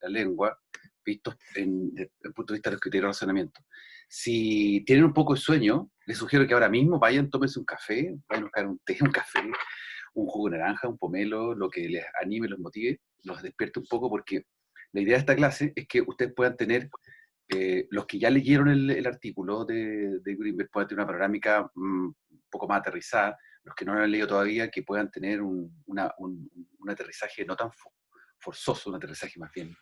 la lengua, vistos desde el punto de vista de los criterios de razonamiento. Si tienen un poco de sueño, les sugiero que ahora mismo vayan, tómense un café, vayan a buscar un té, un café, un jugo de naranja, un pomelo, lo que les anime, los motive, los despierte un poco, porque la idea de esta clase es que ustedes puedan tener, los que ya leyeron el artículo de Greenberg, puedan tener una panorámica un poco más aterrizada, los que no lo han leído todavía, que puedan tener un aterrizaje no tan forzoso, un aterrizaje más bien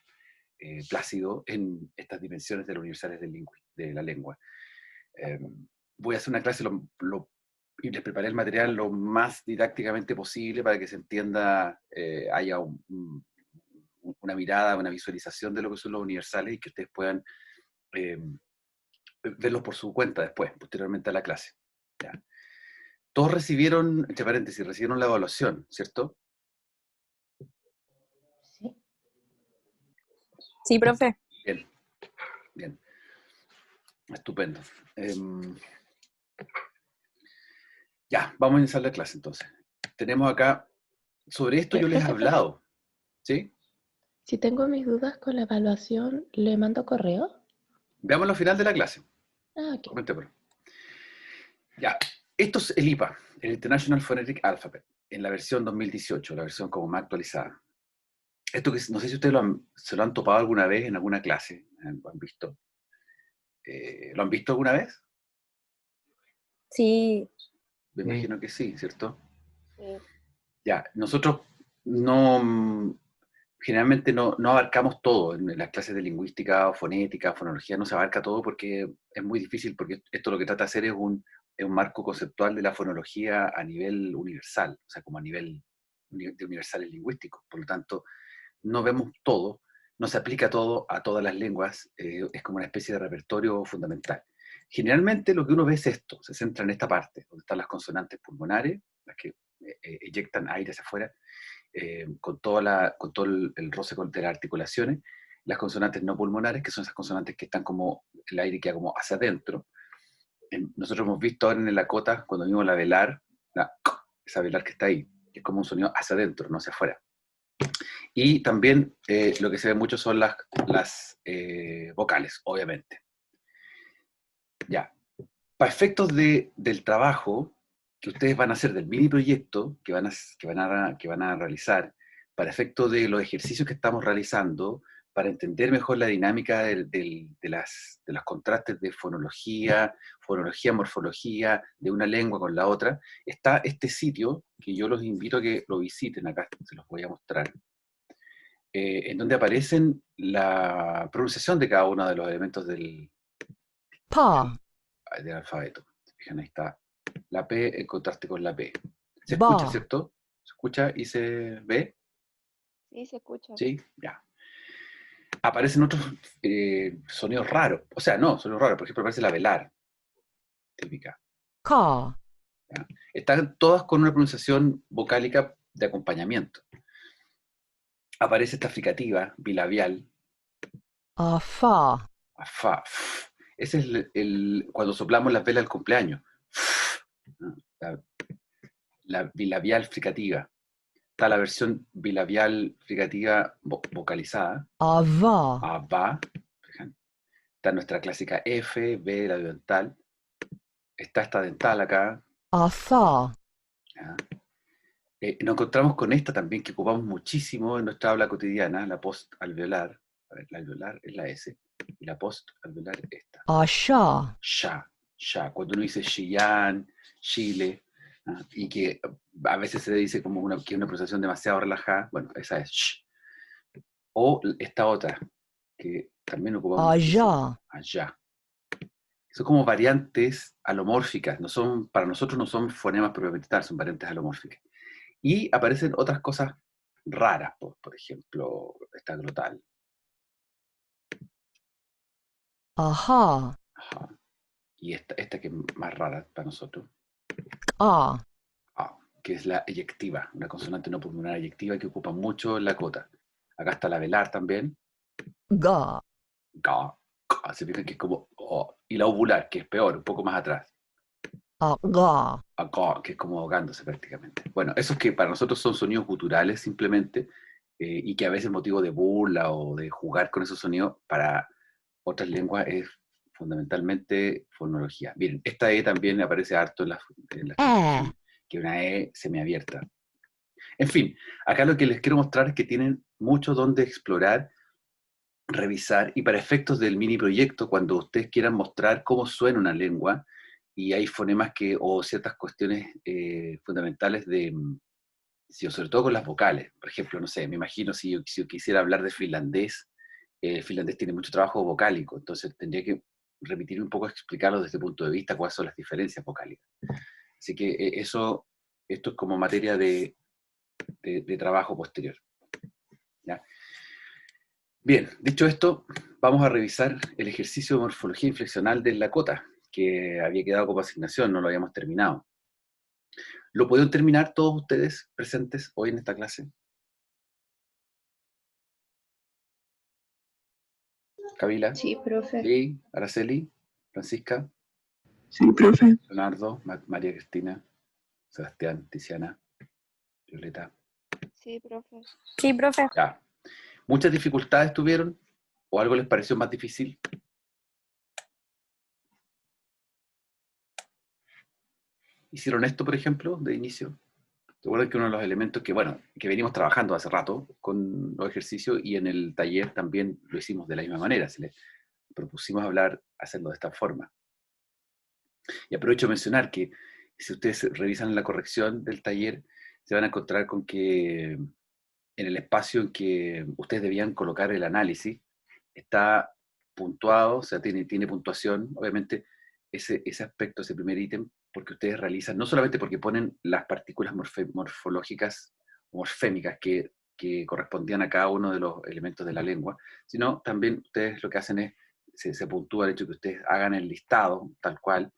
plácido en estas dimensiones de los universales de la lengua. Voy a hacer una clase y les preparé el material lo más didácticamente posible para que se entienda, haya una mirada, una visualización de lo que son los universales y que ustedes puedan verlos por su cuenta después, posteriormente a la clase. ¿Ya? Todos recibieron, entre paréntesis, recibieron la evaluación, ¿cierto? Sí. Sí, profe. Bien, bien. Estupendo. Ya, vamos a iniciar la clase entonces. Tenemos acá, sobre esto yo les he hablado, ¿sí? Si tengo mis dudas con la evaluación, ¿le mando correo? Veámoslo al final de la clase. Ah, ok. Comentémoslo. Ya, esto es el IPA, el International Phonetic Alphabet, en la versión 2018, la versión como más actualizada. Esto que no sé si ustedes se lo han topado alguna vez en alguna clase, ¿lo han visto? ¿Lo han visto alguna vez? Sí. Me imagino que sí, ¿cierto? Sí. Ya, nosotros generalmente no abarcamos todo. En las clases de lingüística, o fonética, fonología, no se abarca todo porque es muy difícil, porque esto lo que trata de hacer es un marco conceptual de la fonología a nivel universal, o sea, como a nivel de universales lingüísticos. Por lo tanto, no vemos todo, no se aplica todo a todas las lenguas, es como una especie de repertorio fundamental. Generalmente lo que uno ve es esto, se centra en esta parte, donde están las consonantes pulmonares, las que eyectan aire hacia afuera, con todo el roce de las articulaciones, las consonantes no pulmonares, que son esas consonantes que están como, el aire queda como hacia adentro. Nosotros hemos visto ahora en el Lakota, cuando vimos la velar, esa velar que está ahí, que es como un sonido hacia adentro, no hacia afuera. Y también lo que se ve mucho son las vocales, obviamente. Ya. Para efectos del trabajo que ustedes van a hacer, del mini proyecto que van a realizar, para efectos de los ejercicios que estamos realizando, para entender mejor la dinámica de los contrastes de fonología, morfología, de una lengua con la otra, está este sitio que yo los invito a que lo visiten. Acá se los voy a mostrar. En donde aparecen la pronunciación de cada uno de los elementos del alfabeto. ¿Se fijan? Ahí está la P en contraste con la P. ¿Se escucha, cierto? ¿Se escucha y se ve? Sí, se escucha. Sí, ya. Aparecen otros sonidos raros. O sea, no, sonidos raros. Por ejemplo, aparece la velar, típica. ¿Ya? Están todas con una pronunciación vocálica de acompañamiento. Aparece esta fricativa, bilabial. Afá. Ese es cuando soplamos las velas del cumpleaños. La bilabial fricativa. Está la versión bilabial fricativa vocalizada. Avá. Está nuestra clásica F, B, la dental. Está esta dental acá. Nos encontramos con esta también que ocupamos muchísimo en nuestra habla cotidiana, la post-alveolar. A ver, la alveolar es la S y la post-alveolar es esta. Ya. Cuando uno dice Chillán, Chile, y que a veces se dice como que es una pronunciación demasiado relajada, bueno, esa es sh. O esta otra, que también ocupamos allá. Son como variantes alomórficas, para nosotros no son fonemas propiamente tal, son variantes alomórficas. Y aparecen otras cosas raras, por ejemplo, esta glotal. Ajá. Y esta que es más rara para nosotros. Que es la eyectiva, una consonante no pulmonar eyectiva que ocupa mucho en la cota. Acá está la velar también. Ga. Se fijan que es como y la ovular, que es peor, un poco más atrás. Que es como ahogándose prácticamente. Bueno, esos que para nosotros son sonidos guturales simplemente, y que a veces motivo de burla o de jugar con esos sonidos, para otras lenguas es fundamentalmente fonología. Bien, esta E también aparece harto en la transcripción, que es una E semiabierta. En fin, acá lo que les quiero mostrar es que tienen mucho donde explorar, revisar, y para efectos del mini proyecto, cuando ustedes quieran mostrar cómo suena una lengua, y hay fonemas o ciertas cuestiones fundamentales sobre todo con las vocales. Por ejemplo, no sé, me imagino si yo quisiera hablar de finlandés, el finlandés tiene mucho trabajo vocálico, entonces tendría que repetir un poco, explicarlo desde ese punto de vista, cuáles son las diferencias vocálicas. Así que esto es como materia de trabajo posterior. ¿Ya? Bien, dicho esto, vamos a revisar el ejercicio de morfología inflexional del Lakota, que había quedado como asignación, no lo habíamos terminado. ¿Lo pudieron terminar todos ustedes presentes hoy en esta clase? Camila. Sí, profe. Sí, Araceli, Francisca. Sí, profe. Leonardo, María Cristina, Sebastián, Tiziana, Violeta. Sí, profe. Sí, profe. Ya. ¿Muchas dificultades tuvieron? ¿O algo les pareció más difícil? ¿Hicieron esto, por ejemplo, de inicio? Recuerden que uno de los elementos que venimos trabajando hace rato con los ejercicios, y en el taller también lo hicimos de la misma manera, se les propusimos hacerlo de esta forma. Y aprovecho de mencionar que si ustedes revisan la corrección del taller, se van a encontrar con que en el espacio en que ustedes debían colocar el análisis, está puntuado, o sea, tiene puntuación, obviamente, ese aspecto, ese primer ítem, porque ustedes realizan, no solamente porque ponen las partículas morfológicas, morfémicas, que correspondían a cada uno de los elementos de la lengua, sino también ustedes lo que hacen es, se puntúa el hecho de que ustedes hagan el listado, tal cual,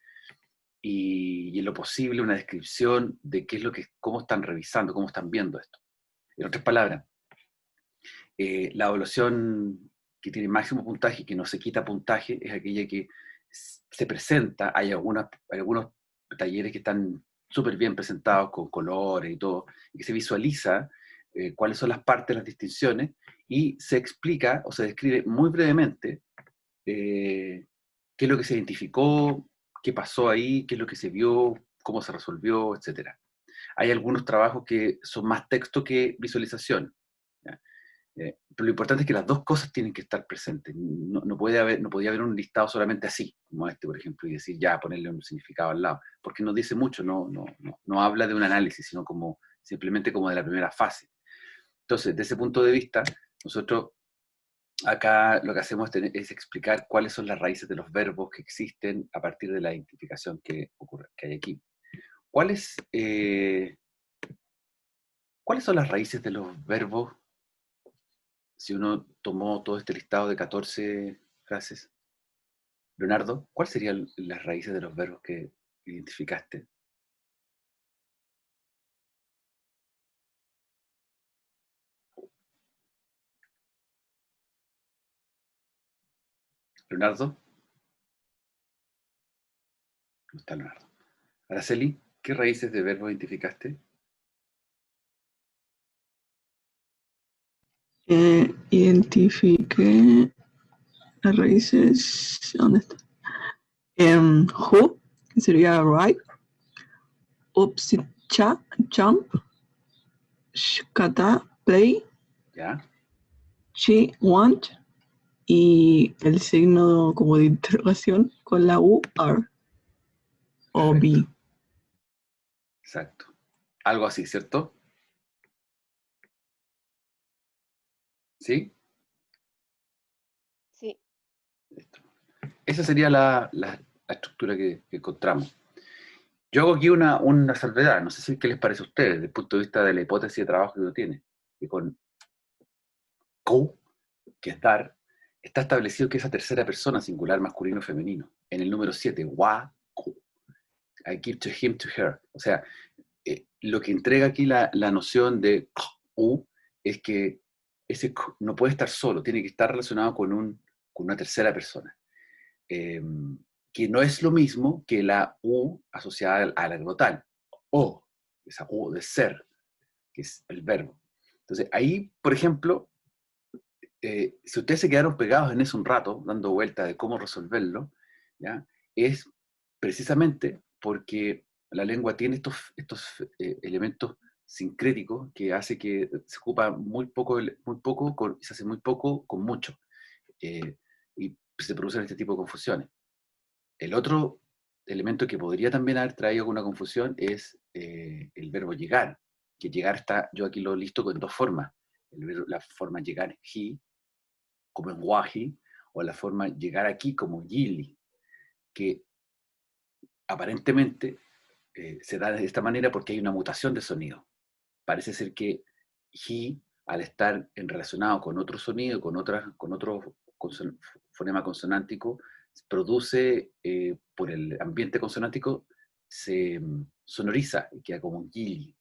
y en lo posible una descripción de cómo están revisando, cómo están viendo esto. En otras palabras, la evaluación que tiene máximo puntaje, que no se quita puntaje, es aquella que se presenta. Hay algunos talleres que están súper bien presentados, con colores y todo, y que se visualiza cuáles son las partes, las distinciones, y se explica o se describe muy brevemente qué es lo que se identificó, qué pasó ahí, qué es lo que se vio, cómo se resolvió, etc. Hay algunos trabajos que son más texto que visualización. ¿Ya? Pero lo importante es que las dos cosas tienen que estar presentes. No podía haber un listado solamente así, como este, por ejemplo, y decir ya, ponerle un significado al lado, porque no dice mucho, no habla de un análisis, sino simplemente como de la primera fase. Entonces, desde ese punto de vista, nosotros acá lo que hacemos es explicar cuáles son las raíces de los verbos que existen a partir de la identificación que hay aquí. ¿Cuáles son las raíces de los verbos? Si uno tomó todo este listado de 14 frases, Leonardo, ¿cuáles serían las raíces de los verbos que identificaste? ¿Leonardo? No está Leonardo. Araceli, ¿qué raíces de verbos identificaste? Identifiqué las raíces. ¿Dónde está? Who, que sería right. Upsicha, jump. Shkata, play. ¿Ya? She, want. Y el signo como de interrogación con la U, are. O Perfecto. be. Exacto. Algo así, ¿cierto? ¿Sí? Sí. Listo. Esa sería la estructura que encontramos. Yo hago aquí una salvedad, no sé si qué les parece a ustedes, desde el punto de vista de la hipótesis de trabajo que uno tiene. Y con co, que es dar, está establecido que esa tercera persona singular masculino o femenino. En el número 7, wa, co. I give to him, to her. O sea, lo que entrega aquí la noción de u es que ese no puede estar solo, tiene que estar relacionado con una tercera persona. Que no es lo mismo que la u asociada a la glotal, o, esa u de ser, que es el verbo. Entonces, ahí, por ejemplo, si ustedes se quedaron pegados en eso un rato, dando vueltas de cómo resolverlo, ¿ya? Es precisamente porque la lengua tiene estos elementos sincréticos que hace que se ocupa se hace muy poco con mucho, eh, y se producen este tipo de confusiones. El otro elemento que podría también haber traído alguna confusión es el verbo llegar, que llegar está, yo aquí lo listo con dos formas. La forma llegar, he, como en wahi, o la forma llegar aquí como yili, que aparentemente se da de esta manera porque hay una mutación de sonido. Parece ser que he, al estar relacionado con otro sonido, con otro fonema consonántico, produce, por el ambiente consonántico, se sonoriza y queda como un yili.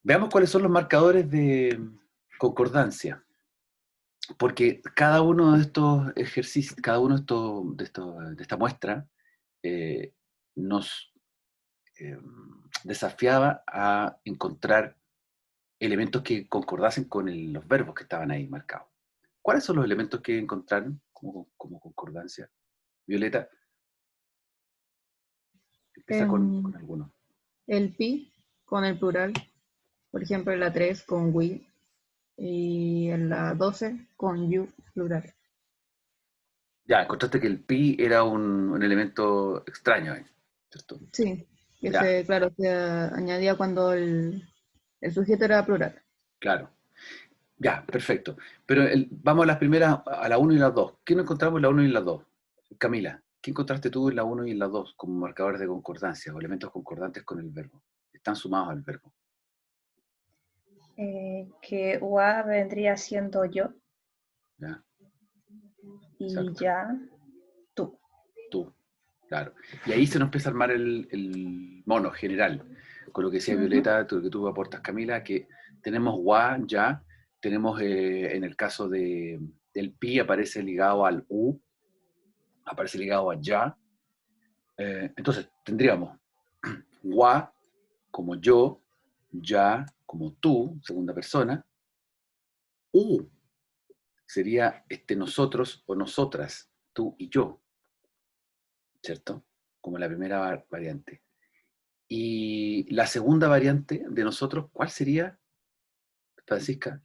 Veamos cuáles son los marcadores de concordancia. Porque cada uno de estos ejercicios, cada uno de esta muestra, nos desafiaba a encontrar elementos que concordasen con los verbos que estaban ahí marcados. ¿Cuáles son los elementos que encontraron como concordancia? Violeta, empieza con alguno. El pi con el plural, por ejemplo, en la 3 con we, y en la 12 con you plural. Ya, encontraste que el pi era un elemento extraño ahí, ¿cierto? Sí, que Ya. claro, se añadía cuando el sujeto era plural. Claro. Ya, perfecto. Pero vamos a las primeras, a la 1 y la 2. ¿Qué nos encontramos en la 1 y en la 2? Camila, ¿qué encontraste tú en la 1 y en la 2 como marcadores de concordancia o elementos concordantes con el verbo? Están sumados al verbo. Que wa vendría siendo yo. ¿Ya? Y Exacto. ya, tú. Tú, claro. Y ahí se nos empieza a armar el mono general, con lo que decía Violeta, lo que tú aportas, Camila, que tenemos wa, ya, tenemos en el caso del pi aparece ligado al u, aparece ligado a ya. Entonces tendríamos wa como yo, ya como tú, segunda persona, u sería nosotros o nosotras, tú y yo, ¿cierto? Como la primera variante. Y la segunda variante de nosotros, ¿cuál sería, Francisca?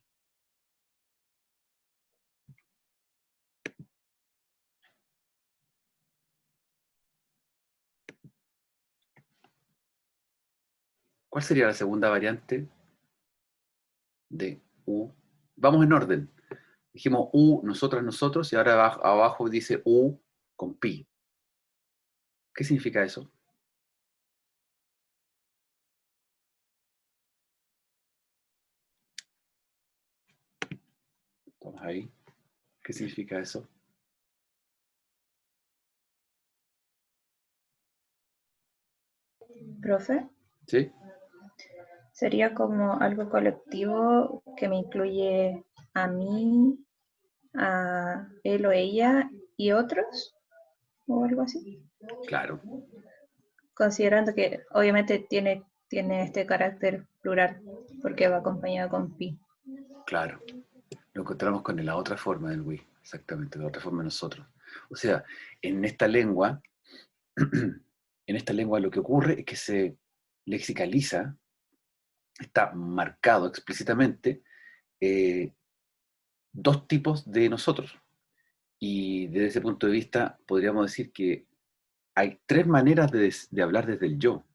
¿Cuál sería la segunda variante de U? Vamos en orden. Dijimos U, nosotras, nosotros, y ahora abajo dice U con pi. ¿Qué significa eso? Estamos ahí. ¿Qué significa eso? Profe, ¿Sí? sería como algo colectivo que me incluye a mí, a él o ella y otros, o algo así. Claro. Considerando que obviamente tiene este carácter plural, porque va acompañado con pi. Claro. Lo encontramos con la otra forma del we, exactamente, la otra forma de nosotros. O sea, en esta lengua, lo que ocurre es que se lexicaliza, está marcado explícitamente dos tipos de nosotros. Y desde ese punto de vista podríamos decir que hay tres maneras de hablar desde el yo.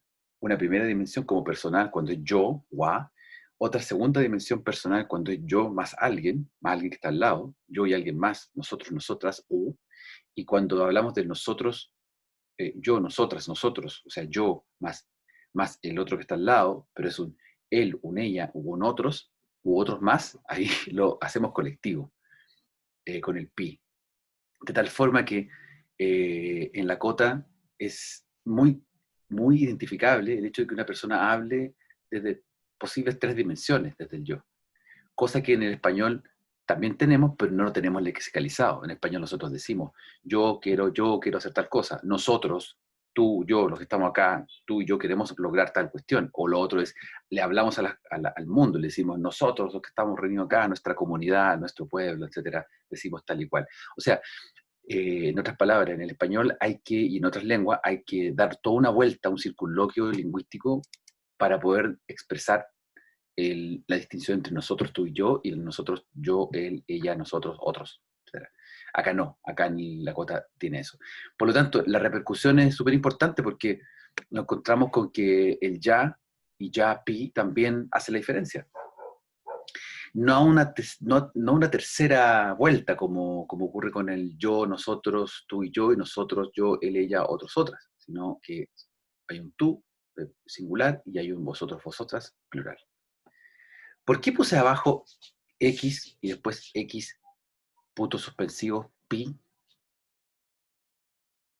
Una primera dimensión como personal, cuando es yo, wa. Otra segunda dimensión personal, cuando es yo más alguien que está al lado, yo y alguien más, nosotros, nosotras, u. Y cuando hablamos de nosotros, yo, nosotras, nosotros, o sea, yo más el otro que está al lado, pero es un él, un ella, u otros más, ahí lo hacemos colectivo, con el pi. De tal forma que en la cota es muy, muy identificable el hecho de que una persona hable desde posibles tres dimensiones, desde el yo. Cosa que en el español también tenemos, pero no lo tenemos lexicalizado. En español nosotros decimos, yo quiero hacer tal cosa. Nosotros tú, yo, los que estamos acá, tú y yo queremos lograr tal cuestión. O lo otro es, le hablamos al mundo, le decimos nosotros, los que estamos reunidos acá, nuestra comunidad, nuestro pueblo, etcétera, decimos tal y cual. O sea, en otras palabras, en el español hay que, y en otras lenguas, hay que dar toda una vuelta, un circunloquio lingüístico para poder expresar la distinción entre nosotros, tú y yo, y nosotros, yo, él, ella, nosotros, otros, etc. Acá no, acá ni la Lakota tiene eso. Por lo tanto, la repercusión es súper importante porque nos encontramos con que el ya y ya pi también hace la diferencia. No una tercera vuelta como ocurre con el yo, nosotros, tú y yo, y nosotros, yo, él, ella, otros, otras, sino que hay un tú singular y hay un vosotros, vosotras plural. ¿Por qué puse abajo X y después X, puntos suspensivos, pi?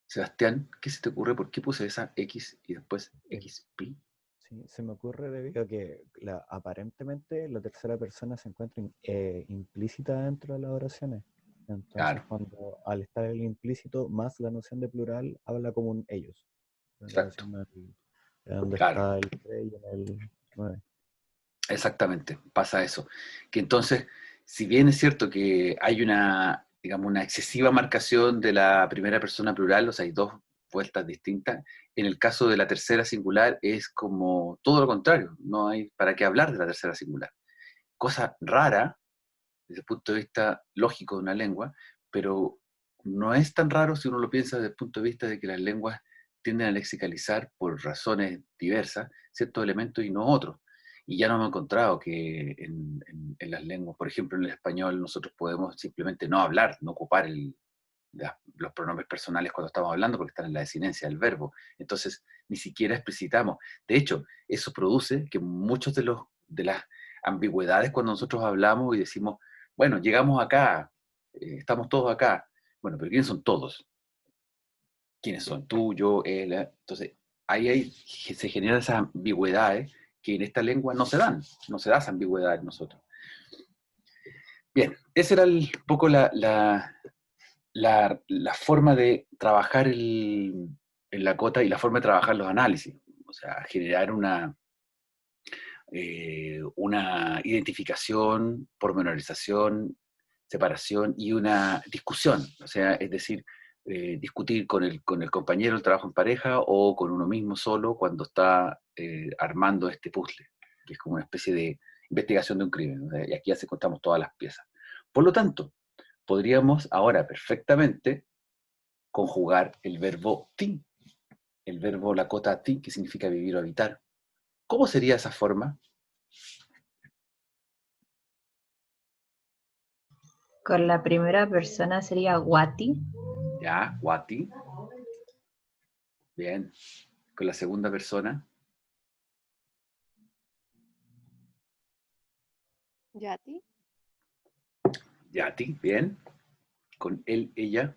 Sebastián, ¿qué se te ocurre? ¿Por qué puse esa X y después X, pi? Sí, se me ocurre debido a que aparentemente la tercera persona se encuentra implícita dentro de las oraciones. Entonces, Claro. cuando al estar el implícito más la noción de plural, habla como un ellos. Exacto. Donde Claro. está el 3 y en el 9. Exactamente, pasa eso. Que entonces, si bien es cierto que hay una, digamos, una excesiva marcación de la primera persona plural, o sea, hay dos vueltas distintas, en el caso de la tercera singular es como todo lo contrario, no hay para qué hablar de la tercera singular. Cosa rara, desde el punto de vista lógico de una lengua, pero no es tan raro si uno lo piensa desde el punto de vista de que las lenguas tienden a lexicalizar por razones diversas ciertos elementos y no otros. Y ya no hemos encontrado que en las lenguas, por ejemplo en el español, nosotros podemos simplemente no hablar, no ocupar los pronombres personales cuando estamos hablando porque están en la desinencia del verbo. Entonces, ni siquiera explicitamos. De hecho, eso produce que muchos de las ambigüedades cuando nosotros hablamos y decimos, bueno, llegamos acá, estamos todos acá. Bueno, pero ¿quiénes son todos? ¿Quiénes son? Tú, yo, él. Entonces, ahí se generan esas ambigüedades que en esta lengua no se dan. No se da esa ambigüedad en nosotros. Bien, esa era un poco la forma de trabajar en la cota y la forma de trabajar los análisis. O sea, generar una identificación, pormenorización, separación y una discusión. O sea, es decir, discutir con el compañero el trabajo en pareja o con uno mismo solo cuando está armando este puzzle, que es como una especie de investigación de un crimen. O sea, y aquí ya se contamos todas las piezas. Por lo tanto, podríamos ahora perfectamente conjugar el verbo ti, el verbo Lakota ti, que significa vivir o habitar. ¿Cómo sería esa forma? Con la primera persona sería Wati. Ya, Wati. Bien. Con la segunda persona. Yati. Yati. Bien. Con él, ella.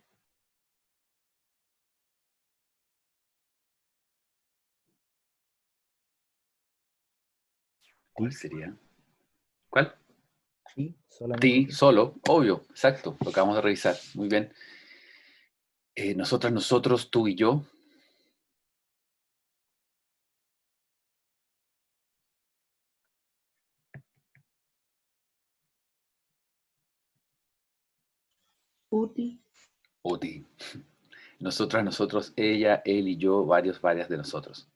¿Cuál sería? ¿Cuál? Sí, solamente. Ti, solo, obvio, exacto, lo acabamos de revisar, muy bien. Nosotras, nosotros, tú y yo. Uti. Uti. Nosotras, nosotros, ella, él y yo, varios, varias de nosotros.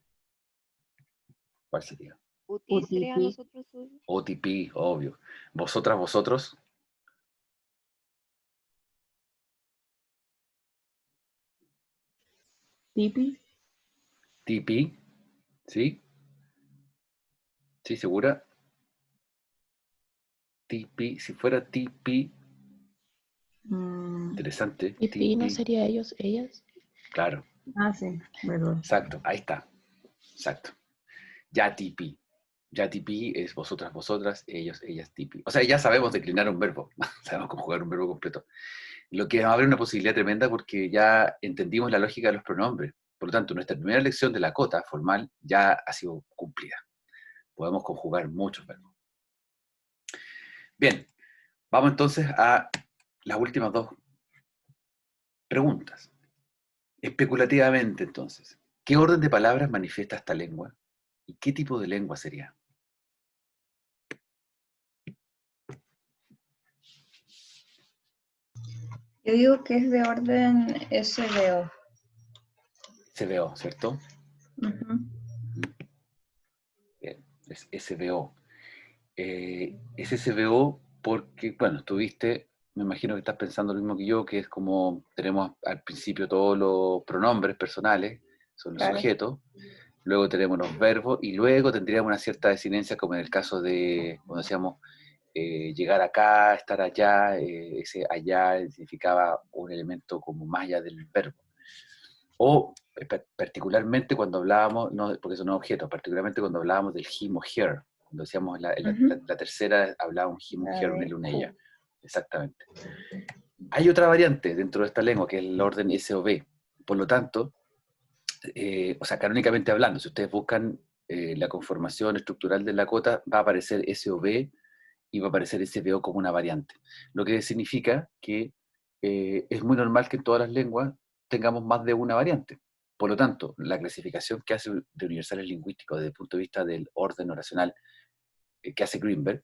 ¿Cuál sería? Uti sería Utipi. nosotros. OTP, obvio. Vosotras, vosotros. Tipi. TP, ¿sí? ¿Sí, segura? TP, si fuera TP, interesante. ¿Y pi no TP, sería ellos, ellas? claro, Sí, verdad. exacto, ahí está, exacto. Ya TP. Ya TP es vosotras, vosotras, ellos, ellas, TP. O sea, ya sabemos declinar un verbo, sabemos conjugar un verbo completo. Lo que abre una posibilidad tremenda porque ya entendimos la lógica de los pronombres. Por lo tanto, nuestra primera lección de la cota formal ya ha sido cumplida. Podemos conjugar muchos verbos. Bien, vamos entonces a las últimas dos preguntas. Especulativamente, entonces, ¿Qué orden de palabras manifiesta esta lengua? ¿Y qué tipo de lengua sería? Yo digo que es de orden SVO. SVO, ¿cierto? Ujú. Bien, es SVO. Es SVO porque, bueno, estuviste, me imagino que estás pensando lo mismo que yo, que es como tenemos al principio todos los pronombres personales, son los Claro. sujetos, luego tenemos los verbos y luego tendríamos una cierta desinencia como en el caso de, cuando decíamos llegar acá, estar allá, ese allá significaba un elemento como más allá del verbo. O particularmente cuando hablábamos, no, porque son objetos, particularmente cuando hablábamos del him o her, cuando decíamos Ujú. la tercera hablaba un him, un La her, un de él, un who. ella. Exactamente. Hay otra variante dentro de esta lengua que es el orden SOV. Por lo tanto, o sea, canónicamente hablando, si ustedes buscan la conformación estructural del Lakota, va a aparecer SOV y va a aparecer SVO como una variante. Lo que significa que es muy normal que en todas las lenguas tengamos más de una variante. Por lo tanto, la clasificación que hace de universales lingüísticos desde el punto de vista del orden oracional que hace Greenberg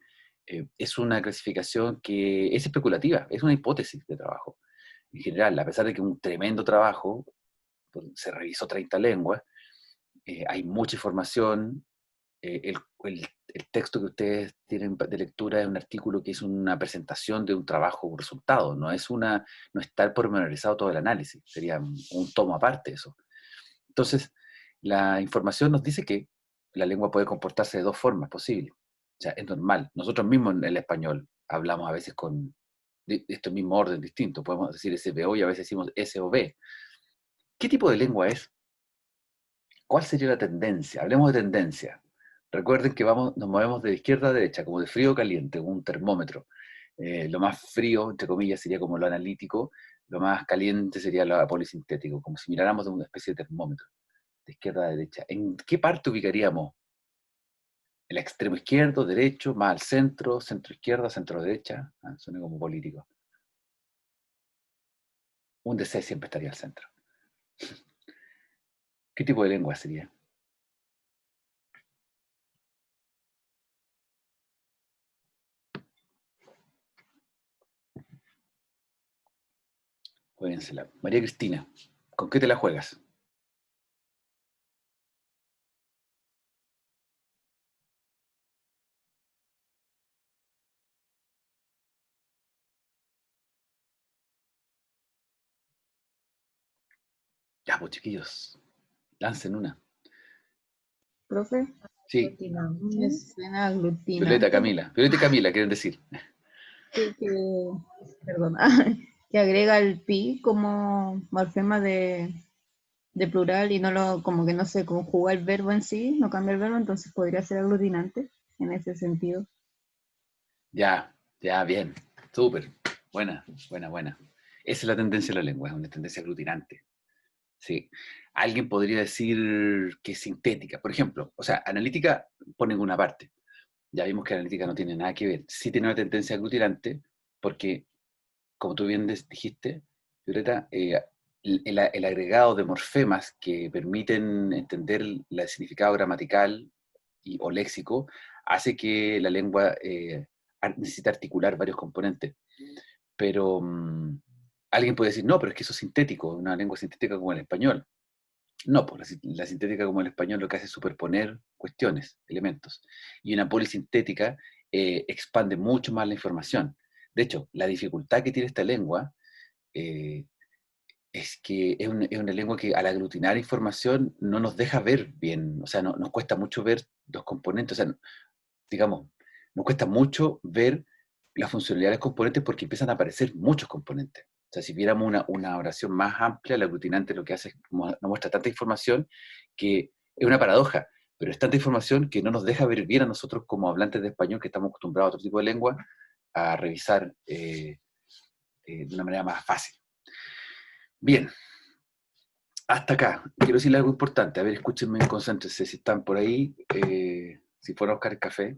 es una clasificación que es especulativa, es una hipótesis de trabajo. En general, a pesar de que un tremendo trabajo, se revisó 30 lenguas, hay mucha información, el texto que ustedes tienen de lectura es un artículo que es una presentación de un trabajo, un resultado, no está pormenorizado todo el análisis, sería un tomo aparte eso. Entonces, la información nos dice que la lengua puede comportarse de dos formas posibles. O sea, es normal. Nosotros mismos en el español hablamos a veces con este mismo orden distinto. Podemos decir SVO y a veces decimos SOV. ¿Qué tipo de lengua es? ¿Cuál sería la tendencia? Hablemos de tendencia. Recuerden que nos movemos de izquierda a derecha, como de frío a caliente, como un termómetro. Lo más frío, entre comillas, sería como lo analítico, lo más caliente sería lo polisintético, como si miráramos de una especie de termómetro, de izquierda a derecha. ¿En qué parte ubicaríamos? ¿El extremo izquierdo, derecho, más al centro, centro izquierda, centro derecha? Suena como político. Un DC siempre estaría al centro. ¿Qué tipo de lengua sería? Juéguensela. María Cristina, ¿con qué te la juegas? Ya, pues chiquillos, lancen una. Profe, Sí, me suena Violeta, aglutinante. Camila. Violeta y Camila, quieren decir. Sí, perdón, que agrega el pi como morfema de plural y no lo, como que no se conjuga el verbo en sí, no cambia el verbo, entonces podría ser aglutinante en ese sentido. Ya, ya, bien. Súper. Buena, buena, buena. Esa es la tendencia de la lengua, es una tendencia aglutinante. Sí. Alguien podría decir que es sintética, por ejemplo. O sea, analítica ponen una parte. Ya vimos que analítica no tiene nada que ver. Sí tiene una tendencia aglutinante porque, como tú bien dijiste, Violeta, el agregado de morfemas que permiten entender el significado gramatical o léxico hace que la lengua necesite articular varios componentes. Pero alguien puede decir, no, pero es que eso es sintético, una lengua sintética como el español. No, pues la sintética como el español lo que hace es superponer cuestiones, elementos. Y una polisintética expande mucho más la información. De hecho, la dificultad que tiene esta lengua eh, es que es una lengua que al aglutinar información no nos deja ver bien, o sea, nos cuesta mucho ver los componentes, o sea, digamos, nos cuesta mucho ver la funcionalidad de los componentes porque empiezan a aparecer muchos componentes. O sea, si viéramos una oración más amplia, el aglutinante lo que hace es nos muestra tanta información que es una paradoja, pero es tanta información que no nos deja ver bien a nosotros como hablantes de español que estamos acostumbrados a otro tipo de lengua a revisar de una manera más fácil. Bien, hasta acá. Quiero decirles algo importante. A ver, escúchenme, concéntrense si están por ahí, si fueron a buscar el café.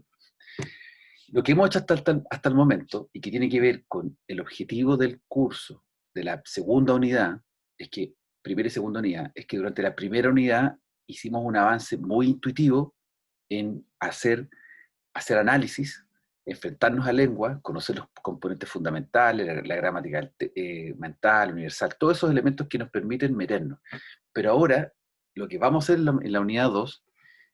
Lo que hemos hecho hasta el momento, y que tiene que ver con el objetivo del curso, de la segunda unidad, es que primera y segunda unidad, es que durante la primera unidad hicimos un avance muy intuitivo en hacer análisis, enfrentarnos a lengua, conocer los componentes fundamentales, la gramática mental, universal, todos esos elementos que nos permiten meternos. Pero ahora, lo que vamos a hacer en la unidad 2,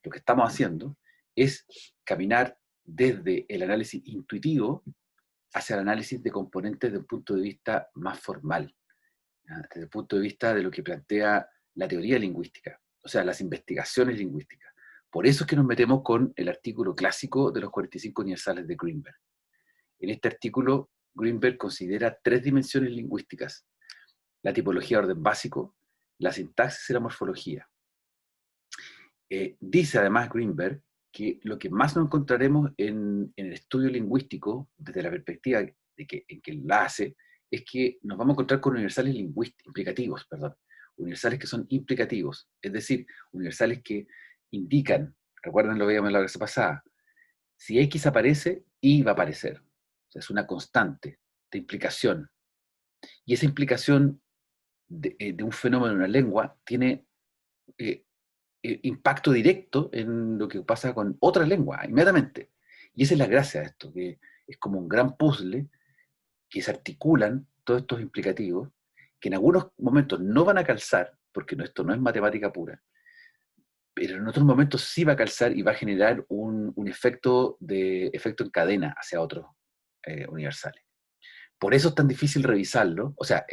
lo que estamos haciendo, es caminar desde el análisis intuitivo hacia el análisis de componentes desde un punto de vista más formal, ¿ya? Desde el punto de vista de lo que plantea la teoría lingüística, o sea, las investigaciones lingüísticas. Por eso es que nos metemos con el artículo clásico de los 45 universales de Greenberg. En este artículo, Greenberg considera 3 dimensiones lingüísticas: la tipología de orden básico, la sintaxis y la morfología. Dice además Greenberg que lo que más nos encontraremos en el estudio lingüístico, desde la perspectiva en que la hace, es que nos vamos a encontrar con universales implicativos, universales que son implicativos, es decir, universales que indican, recuerden lo que veíamos en la clase pasada, si X aparece, Y va a aparecer. O sea, es una constante de implicación. Y esa implicación de un fenómeno en una lengua tiene impacto directo en lo que pasa con otra lengua, inmediatamente. Y esa es la gracia de esto, que es como un gran puzzle que se articulan todos estos implicativos, que en algunos momentos no van a calzar, porque esto no es matemática pura, pero en otros momentos sí va a calzar y va a generar un efecto en cadena hacia otros universales. Por eso es tan difícil revisarlo. O sea,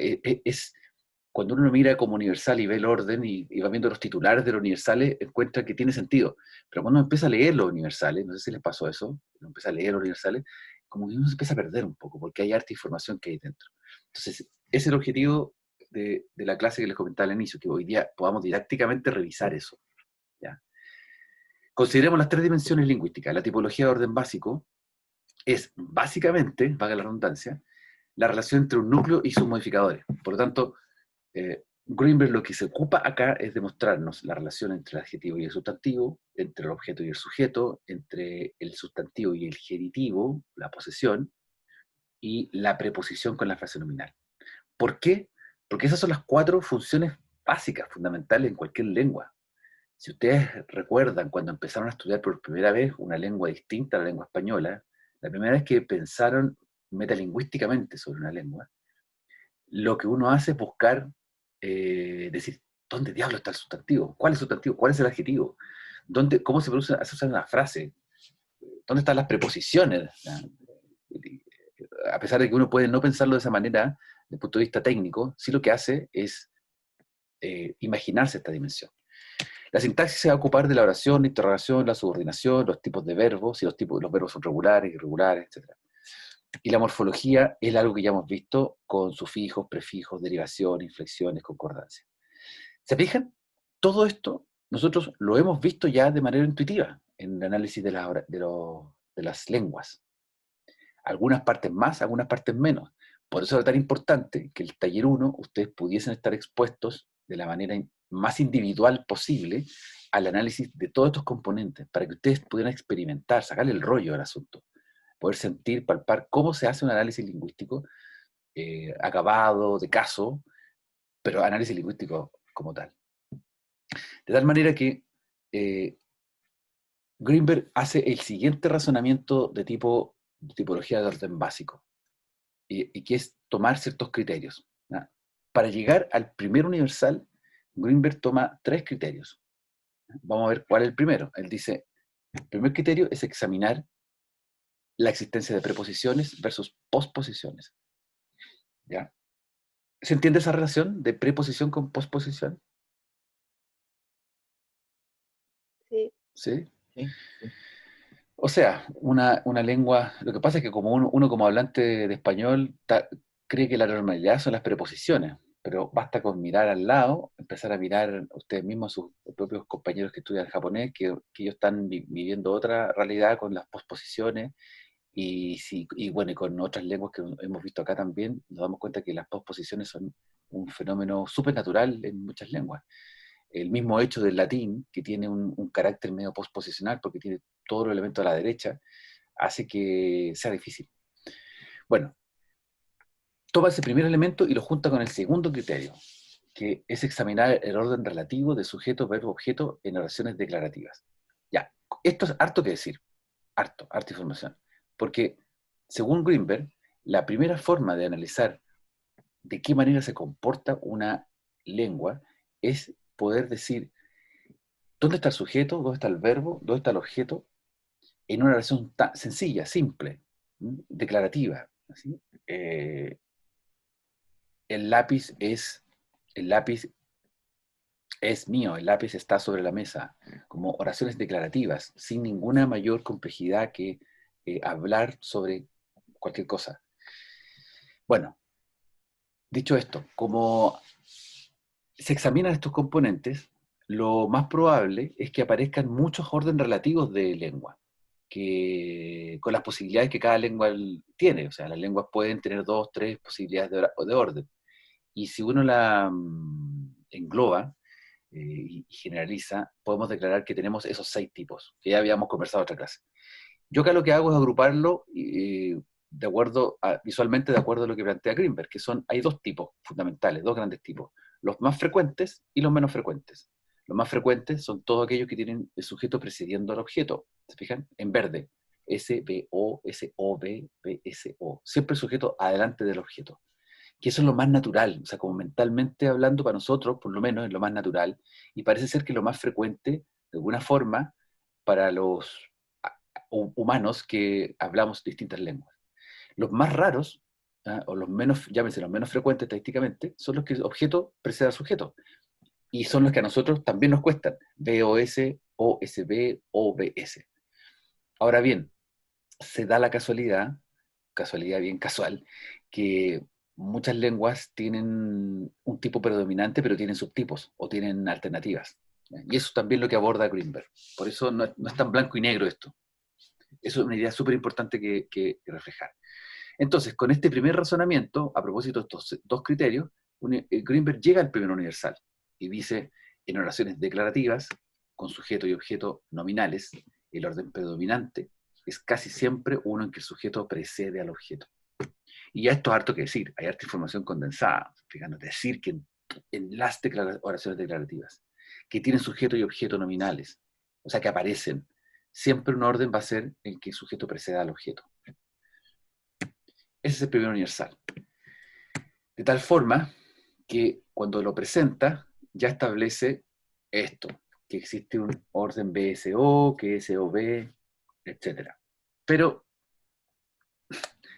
cuando uno mira como universal y ve el orden y va viendo los titulares de los universales, encuentra que tiene sentido. Pero cuando uno empieza a leer los universales, no sé si les pasó eso, uno empieza a leer los universales, como que uno se empieza a perder un poco, porque hay harta información que hay dentro. Entonces, ese es el objetivo de la clase que les comentaba al inicio, que hoy día podamos didácticamente revisar eso, ¿ya? Consideremos las 3 dimensiones lingüísticas. La tipología de orden básico es básicamente, valga la redundancia, la relación entre un núcleo y sus modificadores. Por lo tanto, Greenberg lo que se ocupa acá es demostrarnos la relación entre el adjetivo y el sustantivo, entre el objeto y el sujeto, entre el sustantivo y el genitivo, la posesión, y la preposición con la frase nominal. ¿Por qué? Porque esas son las 4 funciones básicas, fundamentales en cualquier lengua. Si ustedes recuerdan cuando empezaron a estudiar por primera vez una lengua distinta a la lengua española, la primera vez que pensaron metalingüísticamente sobre una lengua, lo que uno hace es buscar, decir, ¿dónde diablo está el sustantivo? ¿Cuál es el sustantivo? ¿Cuál es el adjetivo? ¿Cómo se produce una frase? ¿Dónde están las preposiciones? A pesar de que uno puede no pensarlo de esa manera, desde el punto de vista técnico, sí lo que hace es imaginarse esta dimensión. La sintaxis se va a ocupar de la oración, la interrogación, la subordinación, los tipos de verbos, si los verbos son regulares, irregulares, etc. Y la morfología es algo que ya hemos visto con sufijos, prefijos, derivaciones, inflexiones, concordancias. ¿Se fijan? Todo esto nosotros lo hemos visto ya de manera intuitiva en el análisis de las lenguas. Algunas partes más, algunas partes menos. Por eso era tan importante que el taller 1 ustedes pudiesen estar expuestos de la manera más individual posible al análisis de todos estos componentes, para que ustedes pudieran experimentar, sacarle el rollo al asunto, poder sentir, palpar cómo se hace un análisis lingüístico acabado, de caso, pero análisis lingüístico como tal. De tal manera que Greenberg hace el siguiente razonamiento de tipología de orden básico, y que es tomar ciertos criterios, ¿no? Para llegar al primer universal, Greenberg toma 3 criterios. Vamos a ver cuál es el primero. Él dice, el primer criterio es examinar la existencia de preposiciones versus posposiciones. ¿Ya? ¿Se entiende esa relación de preposición con posposición? Sí. ¿Sí? Sí. O sea, una lengua, lo que pasa es que como uno como hablante de español cree que la normalidad son las preposiciones, pero basta con mirar al lado, empezar a mirar ustedes mismos a sus propios compañeros que estudian japonés, que ellos están viviendo otra realidad con las posposiciones, y bueno, y con otras lenguas que hemos visto acá también, nos damos cuenta que las posposiciones son un fenómeno súper natural en muchas lenguas. El mismo hecho del latín, que tiene un carácter medio posposicional, porque tiene todos los elementos a la derecha, hace que sea difícil. Bueno, toma ese primer elemento y lo junta con el segundo criterio. que es examinar el orden relativo de sujeto, verbo, objeto en oraciones declarativas. Ya, esto es harto que decir, harta información, porque según Greenberg, la primera forma de analizar de qué manera se comporta una lengua es poder decir dónde está el sujeto, dónde está el verbo, dónde está el objeto, en una oración tan sencilla, simple, declarativa. ¿Sí? El lápiz es mío, el lápiz está sobre la mesa, como oraciones declarativas, sin ninguna mayor complejidad que hablar sobre cualquier cosa. Bueno, dicho esto, como se examinan estos componentes, lo más probable es que aparezcan muchos órdenes relativos de lengua, con las posibilidades que cada lengua tiene. O sea, las lenguas pueden tener 2, 3 posibilidades de orden. Y si uno la engloba y generaliza, podemos declarar que tenemos esos 6 tipos, que ya habíamos conversado en otra clase. Yo acá lo que hago es agruparlo visualmente de acuerdo a lo que plantea Greenberg, que hay 2 tipos fundamentales, 2 grandes tipos, los más frecuentes y los menos frecuentes. Los más frecuentes son todos aquellos que tienen el sujeto precediendo al objeto, ¿se fijan? En verde, S-V-O, S-O-V, V-S-O, siempre el sujeto adelante del objeto. Que eso es lo más natural, o sea, como mentalmente hablando para nosotros, por lo menos es lo más natural, y parece ser que lo más frecuente, de alguna forma, para los humanos que hablamos distintas lenguas. Los más raros, o los menos, llámense los menos frecuentes estadísticamente, son los que el objeto precede al sujeto. Y son los que a nosotros también nos cuestan. B-O-S, O-S-B, O-B-S. Ahora bien, se da la casualidad bien casual, que muchas lenguas tienen un tipo predominante, pero tienen subtipos o tienen alternativas. Y eso también es lo que aborda Greenberg. Por eso no es tan blanco y negro esto. Eso es una idea súper importante que reflejar. Entonces, con este primer razonamiento, a propósito de estos 2 criterios, Greenberg llega al primer universal y dice, en oraciones declarativas, con sujeto y objeto nominales, el orden predominante es casi siempre uno en que el sujeto precede al objeto. Y ya esto es harto que decir, hay harta información condensada, fíjate, decir que en las oraciones declarativas, que tienen sujeto y objeto nominales, o sea, que aparecen, siempre un orden va a ser en que el sujeto preceda al objeto. Ese es el primer universal. De tal forma que cuando lo presenta, ya establece esto, que existe un orden BSO, que SOB, etc. Pero,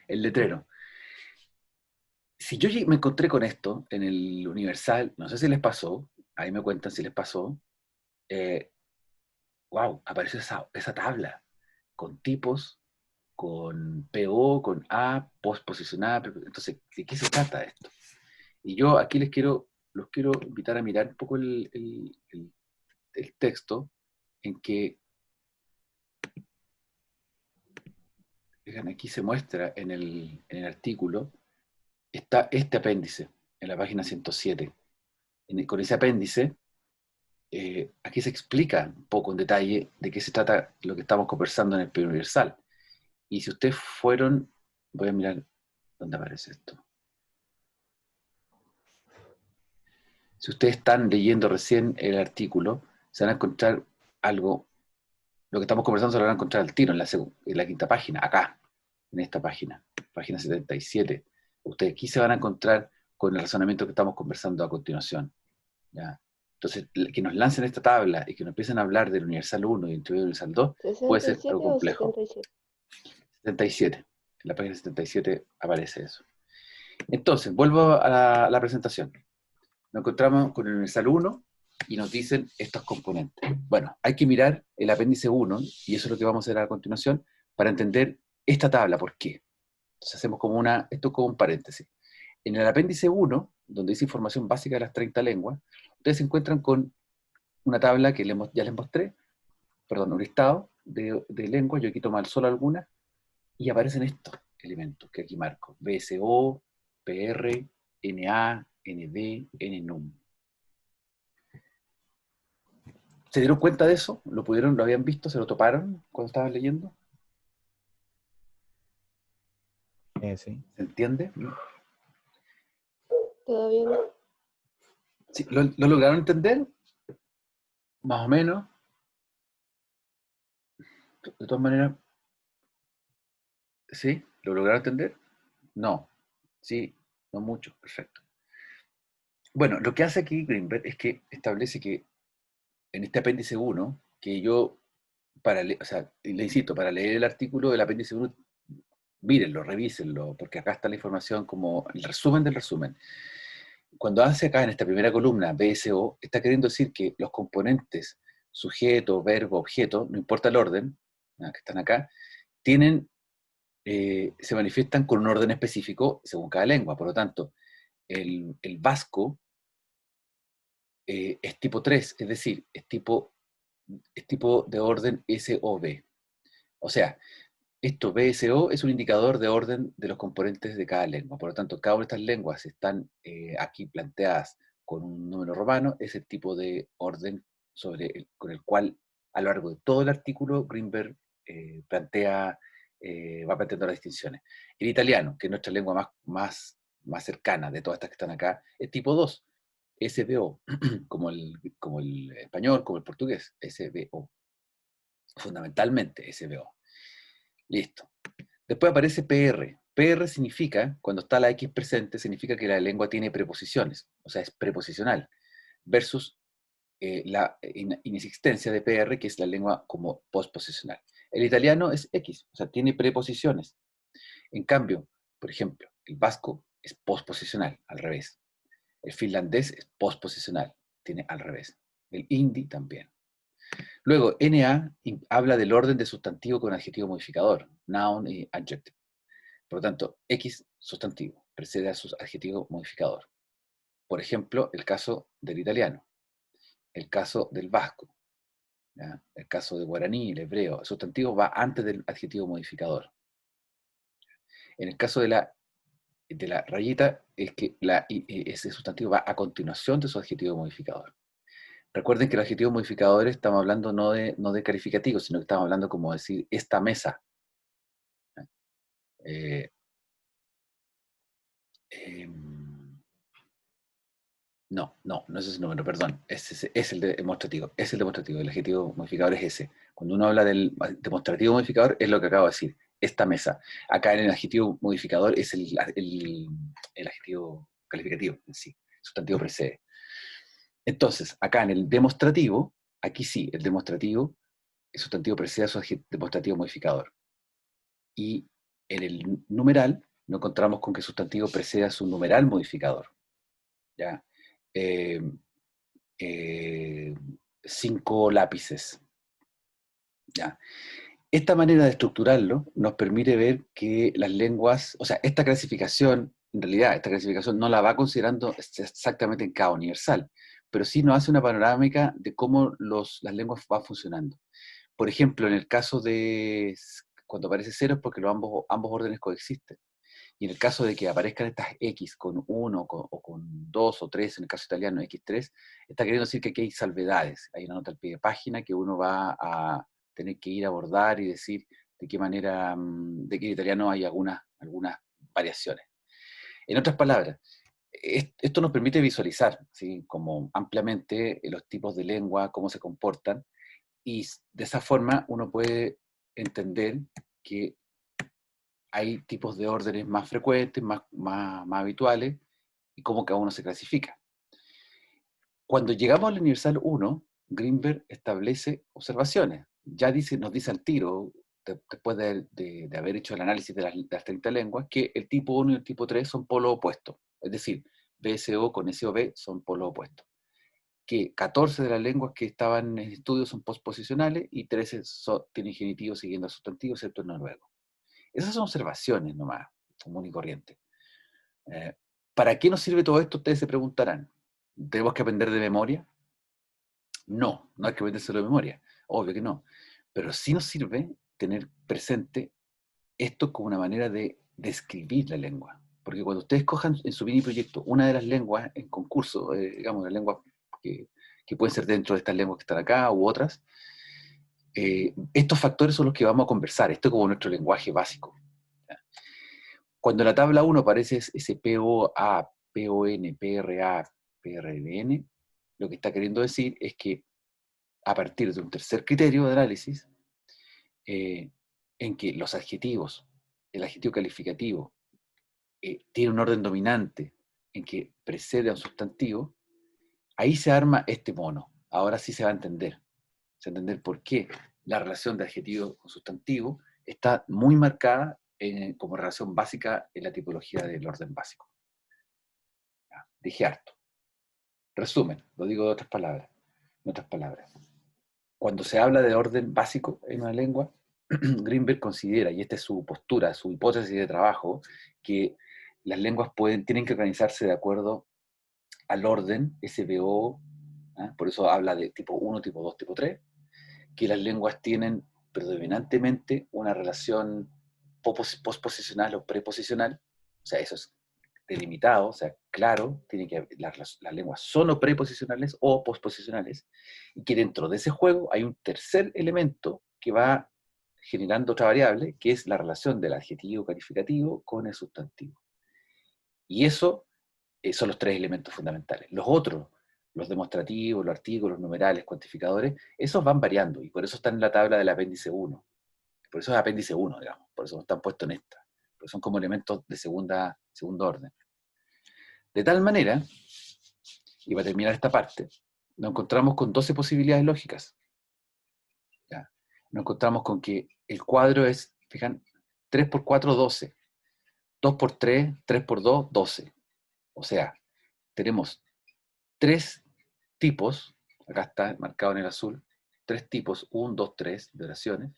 el letrero. Si yo me encontré con esto en el universal, no sé si les pasó, ahí me cuentan si les pasó, wow, apareció esa tabla con tipos, con PO, con A, postposicionada. Entonces, ¿de qué se trata esto? Y yo aquí los quiero invitar a mirar un poco el texto en que, vean, aquí se muestra en el artículo, está este apéndice en la página 107. Con ese apéndice, aquí se explica un poco en detalle de qué se trata lo que estamos conversando en el Primer Universal. Y si ustedes fueron, voy a mirar dónde aparece esto. Si ustedes están leyendo recién el artículo, se van a encontrar algo, lo que estamos conversando se lo van a encontrar al tiro en la quinta página, acá, en esta página 77. Ustedes aquí se van a encontrar con el razonamiento que estamos conversando a continuación. ¿Ya? Entonces, que nos lancen esta tabla y que nos empiecen a hablar del Universal 1 y del Universal 2 puede ser algo 67 o complejo. 77. 77. En la página 77 aparece eso. Entonces, vuelvo a la presentación. Nos encontramos con el Universal 1 y nos dicen estos componentes. Bueno, hay que mirar el apéndice 1, y eso es lo que vamos a hacer a continuación, para entender esta tabla, ¿por qué? Entonces hacemos esto como un paréntesis. En el apéndice 1, donde dice información básica de las 30 lenguas, ustedes se encuentran con una tabla que ya les mostré, perdón, un listado de lenguas, yo aquí tomo solo algunas, y aparecen estos elementos que aquí marco: BSO, PR, NA, ND, NNUM. ¿Se dieron cuenta de eso? ¿Lo habían visto? ¿Se lo toparon cuando estaban leyendo? Sí. ¿Se entiende? Todavía no. Sí, ¿lo lograron entender? Más o menos. De todas maneras, ¿sí? ¿Lo lograron entender? No. Sí, no mucho. Perfecto. Bueno, lo que hace aquí Greenberg es que establece que en este apéndice 1, que yo, o sea, le insisto, para leer el artículo del apéndice 1, mírenlo, revísenlo, porque acá está la información como el resumen del resumen. Cuando hace acá en esta primera columna BSO, está queriendo decir que los componentes sujeto, verbo, objeto, no importa el orden, que están acá, tienen, se manifiestan con un orden específico según cada lengua. Por lo tanto, el vasco es tipo 3, es decir, es tipo de orden SOV. O sea, esto BSO es un indicador de orden de los componentes de cada lengua. Por lo tanto, cada una de estas lenguas están aquí planteadas con un número romano, es el tipo de orden con el cual a lo largo de todo el artículo Greenberg va planteando las distinciones. El italiano, que es nuestra lengua más cercana de todas estas que están acá, es tipo 2, SVO, como el español, como el portugués, SVO. Fundamentalmente SVO. Listo. Después aparece PR. PR significa, cuando está la X presente, significa que la lengua tiene preposiciones, o sea, es preposicional, versus la inexistencia de PR, que es la lengua como posposicional. El italiano es X, o sea, tiene preposiciones. En cambio, por ejemplo, el vasco es posposicional, al revés. El finlandés es posposicional, tiene al revés. El hindi también. Luego, NA habla del orden de sustantivo con adjetivo modificador, noun y adjective. Por lo tanto, X sustantivo precede a su adjetivo modificador. Por ejemplo, el caso del italiano, el caso del vasco, ¿ya? El caso de guaraní, el hebreo, el sustantivo va antes del adjetivo modificador. En el caso de la rayita, es que ese sustantivo va a continuación de su adjetivo modificador. Recuerden que los adjetivos modificadores estamos hablando no de calificativos, sino que estamos hablando como decir esta mesa. No es ese número, perdón. Es el demostrativo. Es el demostrativo. El adjetivo modificador es ese. Cuando uno habla del demostrativo modificador, es lo que acabo de decir. Esta mesa. Acá en el adjetivo modificador es el adjetivo calificativo en sí. El sustantivo precede. Entonces, acá en el demostrativo, aquí sí, el demostrativo, el sustantivo precede a su demostrativo modificador. Y en el numeral, nos encontramos con que el sustantivo precede a su numeral modificador. ¿Ya? 5 lápices. ¿Ya? Esta manera de estructurarlo nos permite ver que las lenguas, o sea, esta clasificación, en realidad, esta clasificación no la va considerando exactamente en cada universal, pero sí nos hace una panorámica de cómo las lenguas van funcionando. Por ejemplo, en el caso de cuando aparece 0 es porque ambos órdenes coexisten. Y en el caso de que aparezcan estas X con 1 o con 2 o 3, en el caso italiano X3, está queriendo decir que aquí hay salvedades. Hay una nota al pie de página que uno va a tener que ir a abordar y decir de qué manera, de que en italiano hay algunas variaciones. En otras palabras, esto nos permite visualizar, ¿sí?, como ampliamente los tipos de lengua, cómo se comportan, y de esa forma uno puede entender que hay tipos de órdenes más frecuentes, más habituales, y cómo cada uno se clasifica. Cuando llegamos al universal 1, Greenberg establece observaciones. Ya nos dice al tiro, después de haber hecho el análisis de las 30 lenguas, que el tipo 1 y el tipo 3 son polos opuestos. Es decir, BSO con SOV son polos opuestos. Que 14 de las lenguas que estaban en estudio son postposicionales y 13 tienen genitivo siguiendo al sustantivo, excepto el noruego. Esas son observaciones nomás, común y corriente. ¿Para qué nos sirve todo esto? Ustedes se preguntarán. ¿Tenemos que aprender de memoria? No hay que aprendérselo de memoria, obvio que no. Pero sí nos sirve tener presente esto como una manera de describir la lengua. Porque cuando ustedes cojan en su mini proyecto una de las lenguas en concurso, digamos, las lenguas que pueden ser dentro de estas lenguas que están acá u otras, estos factores son los que vamos a conversar. Esto es como nuestro lenguaje básico. Cuando en la tabla 1 aparece ese POA, PON, PRA, PRNN, lo que está queriendo decir es que a partir de un tercer criterio de análisis, en que los adjetivos, el adjetivo calificativo, tiene un orden dominante en que precede a un sustantivo, ahí se arma este mono. Ahora sí se va a entender. Se va a entender por qué la relación de adjetivo con sustantivo está muy marcada como relación básica en la tipología del orden básico. Ya, dije harto. Resumen, lo digo de otras palabras. En otras palabras, cuando se habla de orden básico en una lengua, Greenberg considera, y esta es su postura, su hipótesis de trabajo, que las lenguas tienen que organizarse de acuerdo al orden SVO, por eso habla de tipo 1, tipo 2, tipo 3, que las lenguas tienen predominantemente una relación posposicional o preposicional, o sea, eso es delimitado, o sea, claro, las lenguas son o preposicionales o posposicionales, y que dentro de ese juego hay un tercer elemento que va generando otra variable, que es la relación del adjetivo calificativo con el sustantivo. Y eso son los tres elementos fundamentales. Los otros, los demostrativos, los artículos, los numerales, cuantificadores, esos van variando, y por eso están en la tabla del apéndice 1. Por eso es apéndice 1, digamos, por eso no están puestos en esta, porque son como elementos de segundo orden. De tal manera, y para terminar esta parte, nos encontramos con 12 posibilidades lógicas. ¿Ya? Nos encontramos con que el cuadro es, fijan, 3 por 4, 12. 2 por 3, 3 por 2, 12. O sea, tenemos 3 tipos, acá está marcado en el azul, 3 tipos, 1, 2, 3 de oraciones.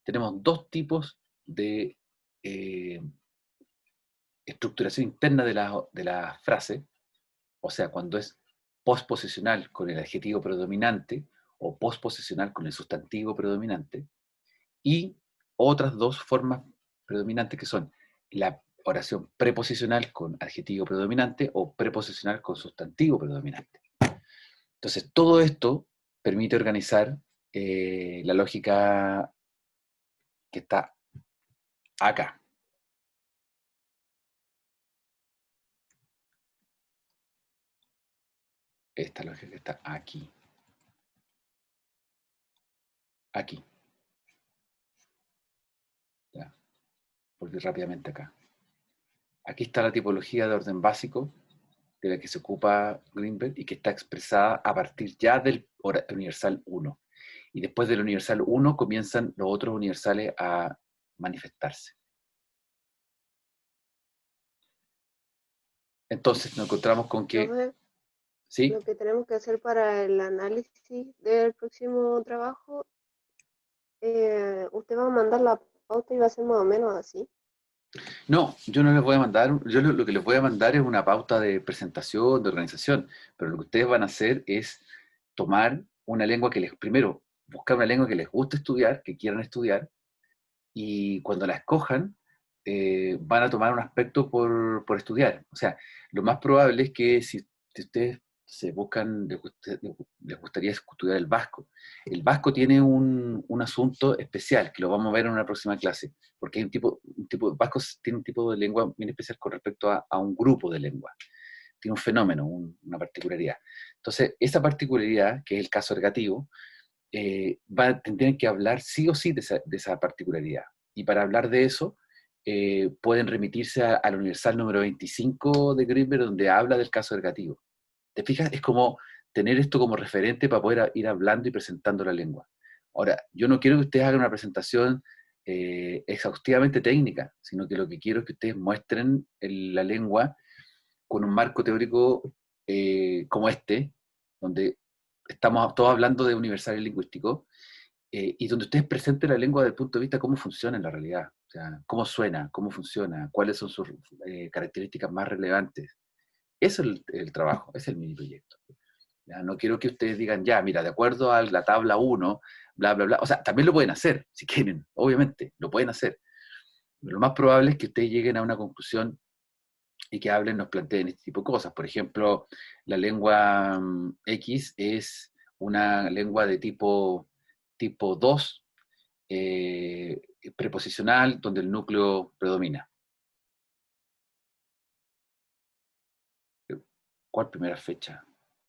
Tenemos 2 tipos de estructuración interna de la frase, o sea, cuando es posposicional con el adjetivo predominante o posposicional con el sustantivo predominante, y otras 2 formas predominantes que son la oración preposicional con adjetivo predominante o preposicional con sustantivo predominante. Entonces, todo esto permite organizar la lógica que está acá. Esta lógica que está aquí. Aquí. ¿Ya? Volví rápidamente acá. Aquí está la tipología de orden básico de la que se ocupa Greenberg y que está expresada a partir ya del universal 1. Y después del universal 1 comienzan los otros universales a manifestarse. Entonces nos encontramos con que... Profe, ¿sí? lo que tenemos que hacer para el análisis del próximo trabajo, usted va a mandar la pauta y va a ser más o menos así. No, yo no les voy a mandar, yo lo que les voy a mandar es una pauta de presentación, de organización, pero lo que ustedes van a hacer es tomar una lengua primero, buscar una lengua que les guste estudiar, que quieran estudiar, y cuando la escojan, van a tomar un aspecto por estudiar. O sea, lo más probable es que si ustedes se buscan, les gustaría estudiar el vasco. El vasco tiene un asunto especial, que lo vamos a ver en una próxima clase, porque hay vasco tiene un tipo de lengua bien especial con respecto a un grupo de lenguas. Tiene un fenómeno, una particularidad. Entonces, esa particularidad, que es el caso ergativo, tendrían que hablar sí o sí de esa particularidad. Y para hablar de eso, pueden remitirse al universal número 25 de Greenberg, donde habla del caso ergativo. ¿Te fijas? Es como tener esto como referente para poder ir hablando y presentando la lengua. Ahora, yo no quiero que ustedes hagan una presentación exhaustivamente técnica, sino que lo que quiero es que ustedes muestren la lengua con un marco teórico como este, donde estamos todos hablando de universales lingüísticos, y donde ustedes presenten la lengua desde el punto de vista de cómo funciona en la realidad, o sea, cómo suena, cómo funciona, cuáles son sus características más relevantes. Eso es el trabajo, ese es el mini proyecto. ¿Ya? No quiero que ustedes digan, ya, mira, de acuerdo a la tabla 1, bla, bla, bla. O sea, también lo pueden hacer, si quieren, obviamente, lo pueden hacer. Pero lo más probable es que ustedes lleguen a una conclusión y que hablen, nos planteen este tipo de cosas. Por ejemplo, la lengua X es una lengua de tipo 2, preposicional, donde el núcleo predomina. ¿Cuál primera fecha?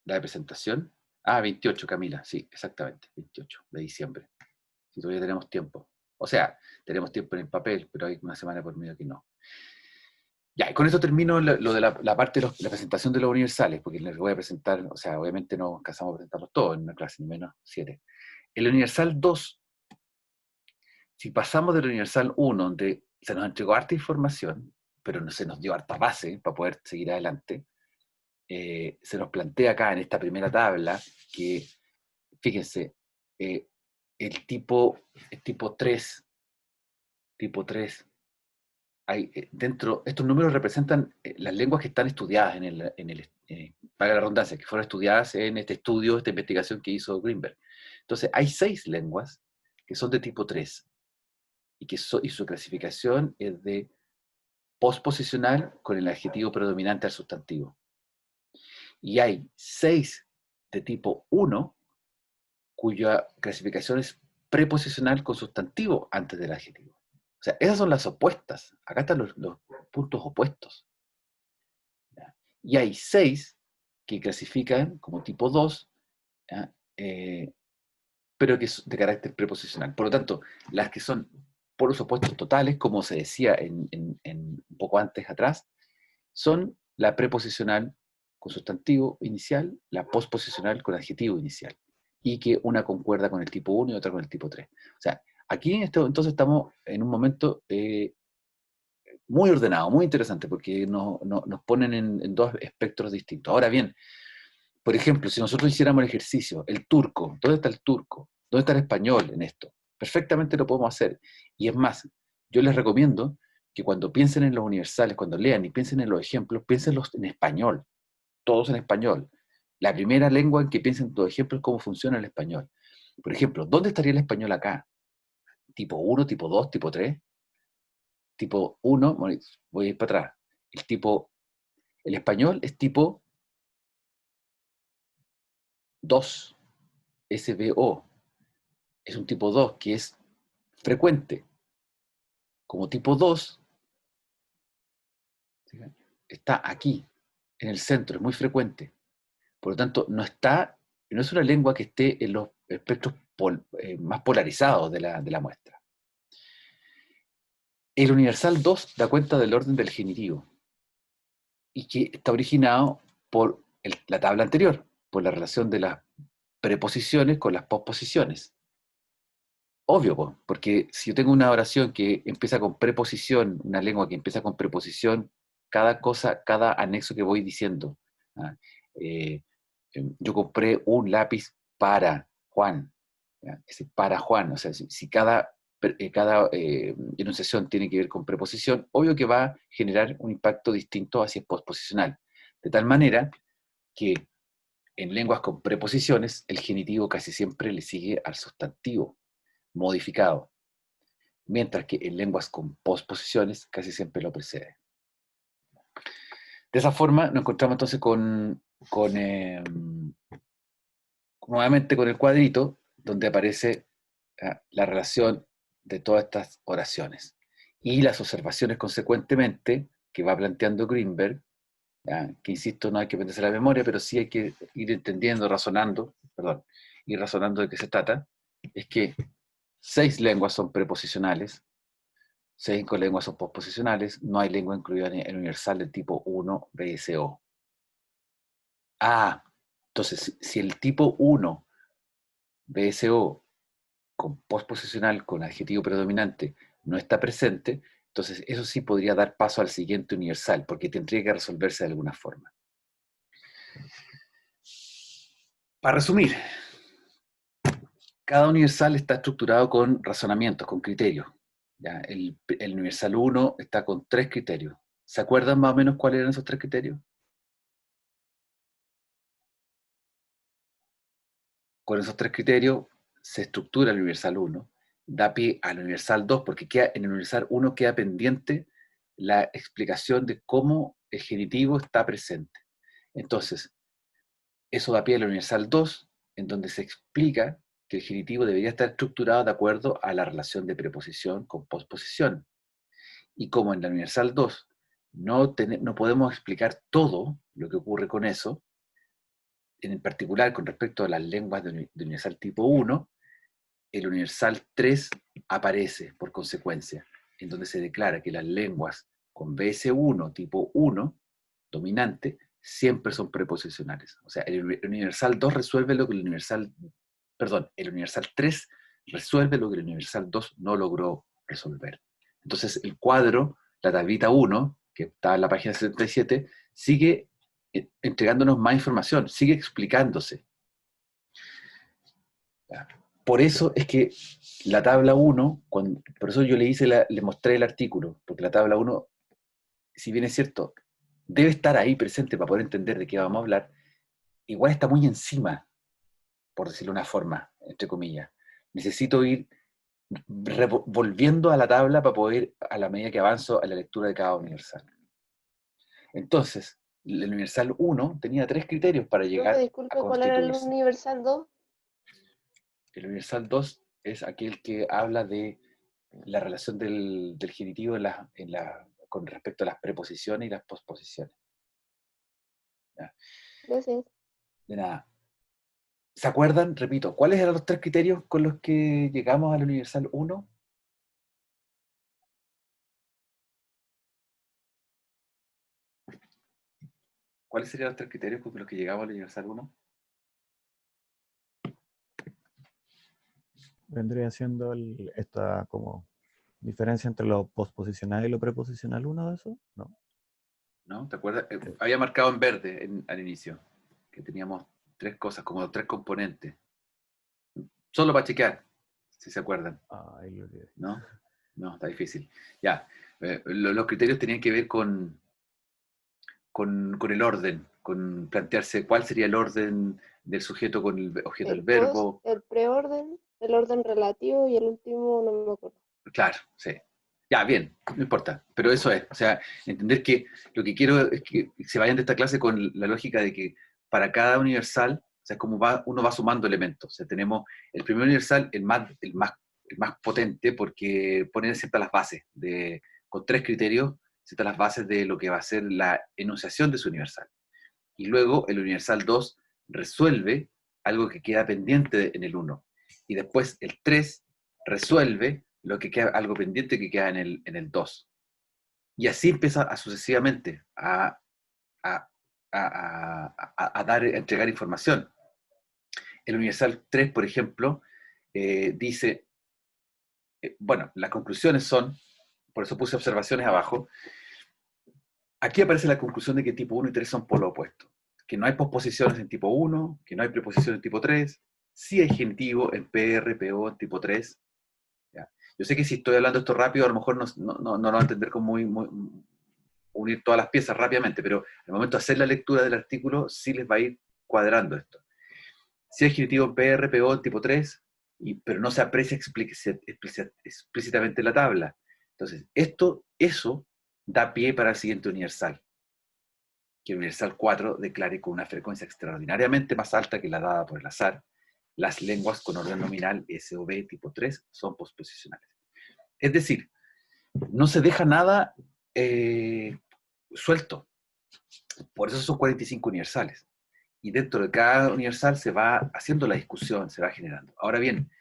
¿La de presentación? Ah, 28, Camila, sí, exactamente, 28 de diciembre. Si todavía tenemos tiempo. O sea, tenemos tiempo en el papel, pero hay una semana por medio que no. Ya, y con esto termino lo de la parte de la presentación de los universales, porque les voy a presentar, o sea, obviamente no alcanzamos a presentarlos todos en una clase, ni menos 7. El universal 2, si pasamos del universal 1, donde se nos entregó harta información, pero no se nos dio harta base para poder seguir adelante, se nos plantea acá en esta primera tabla que, fíjense, el tipo 3, hay, dentro, estos números representan las lenguas que están estudiadas para la redundancia, que fueron estudiadas en este estudio, esta investigación que hizo Greenberg. Entonces, hay 6 lenguas que son de tipo 3 y su clasificación es de posposicional con el adjetivo predominante al sustantivo. Y hay 6 de tipo 1 cuya clasificación es preposicional con sustantivo antes del adjetivo. O sea, esas son las opuestas. Acá están los puntos opuestos. ¿Ya? Y hay 6 que clasifican como tipo 2, pero que es de carácter preposicional. Por lo tanto, las que son polos opuestos totales, como se decía un poco antes atrás, son la preposicional con sustantivo inicial, la posposicional con adjetivo inicial, y que una concuerda con el tipo 1 y otra con el tipo 3. O sea, aquí entonces estamos en un momento muy ordenado, muy interesante, porque nos ponen en 2 espectros distintos. Ahora bien, por ejemplo, si nosotros hiciéramos el ejercicio, el turco, ¿dónde está el turco? ¿Dónde está el español en esto? Perfectamente lo podemos hacer. Y es más, yo les recomiendo que cuando piensen en los universales, cuando lean y piensen en los ejemplos, piénsenlos en español, todos en español. La primera lengua en que piensen los ejemplos es cómo funciona el español. Por ejemplo, ¿dónde estaría el español acá? ¿Tipo 1, tipo 2, tipo 3? Tipo 1, voy a ir para atrás. El español es tipo 2, SVO. Es un tipo 2 que es frecuente. Como tipo 2, está aquí, en el centro, es muy frecuente. Por lo tanto, no es una lengua que esté en los espectros más polarizados de la muestra. El universal 2 da cuenta del orden del genitivo y que está originado por la tabla anterior, por la relación de las preposiciones con las posposiciones. Obvio, porque si yo tengo una oración que empieza con preposición, una lengua que empieza con preposición, cada anexo que voy diciendo, yo compré un lápiz para Juan, ese para Juan, o sea, si cada enunciación tiene que ver con preposición, obvio que va a generar un impacto distinto hacia posposicional, de tal manera que en lenguas con preposiciones el genitivo casi siempre le sigue al sustantivo modificado, mientras que en lenguas con posposiciones casi siempre lo precede. De esa forma nos encontramos entonces nuevamente con el cuadrito donde aparece la relación de todas estas oraciones y las observaciones consecuentemente que va planteando Greenberg, que insisto, no hay que aprenderse la memoria, pero sí hay que ir entendiendo, ir razonando de qué se trata, es que 6 lenguas son preposicionales, 5 lenguas son posposicionales, no hay lengua incluida en el universal del tipo 1 BSO. Entonces, si el tipo 1 BSO con posposicional, con adjetivo predominante, no está presente, entonces eso sí podría dar paso al siguiente universal, porque tendría que resolverse de alguna forma. Para resumir, cada universal está estructurado con razonamientos, con criterios. ¿Ya? El universal 1 está con 3 criterios. ¿Se acuerdan más o menos cuáles eran esos 3 criterios? Con esos 3 criterios se estructura el universal 1, da pie al universal 2, porque en el universal 1 queda pendiente la explicación de cómo el genitivo está presente. Entonces, eso da pie al universal 2, en donde se explica que el genitivo debería estar estructurado de acuerdo a la relación de preposición con posposición. Y como en la universal 2 no podemos explicar todo, lo que ocurre con eso, en particular con respecto a las lenguas de universal tipo 1, el universal 3 aparece por consecuencia, en donde se declara que las lenguas con BS1 tipo 1, dominante, siempre son preposicionales. O sea, el universal 2 resuelve lo que el universal 3 resuelve lo que el universal 2 no logró resolver. Entonces el cuadro, la tablita 1, que está en la página 77, sigue entregándonos más información, sigue explicándose. Por eso es que la tabla 1, por eso yo le mostré el artículo, porque la tabla 1, si bien es cierto, debe estar ahí presente para poder entender de qué vamos a hablar, igual está muy encima, por decirlo de una forma, entre comillas. Necesito ir volviendo a la tabla para poder, a la medida que avanzo, a la lectura de cada universal. Entonces, el universal 1 tenía 3 criterios para llegar Profe, a disculpe, ¿cuál era el constituirse. universal 2? El universal 2 es aquel que habla de la relación del genitivo con respecto a las preposiciones y las posposiciones. ¿Ya? Gracias. De nada. ¿Se acuerdan? Repito, ¿cuáles eran los 3 criterios con los que llegamos al universal 1? ¿Cuáles serían los 3 criterios con los que llegamos al universal 1? Vendría siendo esta como diferencia entre lo posposicional y lo preposicional, uno de esos, ¿no? ¿No? ¿Te acuerdas? Había marcado en verde al inicio, que teníamos 3 cosas, como 3 componentes. Solo para chequear, si se acuerdan. Ahí lo olvidé. ¿No? No, está difícil. Ya, los criterios tenían que ver con el orden, con plantearse cuál sería el orden del sujeto con el objeto del verbo. El preorden, el orden relativo y el último no me acuerdo. Claro, sí. Ya, bien, no importa, pero eso es, o sea, entender que lo que quiero es que se vayan de esta clase con la lógica de que para cada universal, o sea, como uno va sumando elementos. O sea, tenemos el primer universal, el más potente, porque pone ciertas las bases, con 3 criterios, ciertas las bases de lo que va a ser la enunciación de su universal. Y luego el universal 2 resuelve algo que queda pendiente en el 1. Y después el 3 resuelve lo que queda, algo pendiente que queda en el 2. Y así empieza sucesivamente a entregar información. El universal 3, por ejemplo, dice, bueno, las conclusiones son, por eso puse observaciones abajo, aquí aparece la conclusión de que tipo 1 y 3 son polos opuestos, que no hay posposiciones en tipo 1, que no hay preposiciones en tipo 3, sí hay genitivo en PR, PO en tipo 3. ¿Ya? Yo sé que si estoy hablando esto rápido, a lo mejor no lo van a entender como unir todas las piezas rápidamente, pero al momento de hacer la lectura del artículo, sí les va a ir cuadrando esto. Sí hay genitivo en PR, PO en tipo 3, pero no se aprecia explícitamente en la tabla. Entonces, eso da pie para el siguiente universal, que el universal 4 declare con una frecuencia extraordinariamente más alta que la dada por el azar, las lenguas con orden nominal SOV tipo 3 son posposicionales. Es decir, no se deja nada suelto. Por eso son 45 universales. Y dentro de cada universal se va haciendo la discusión, se va generando. Ahora bien,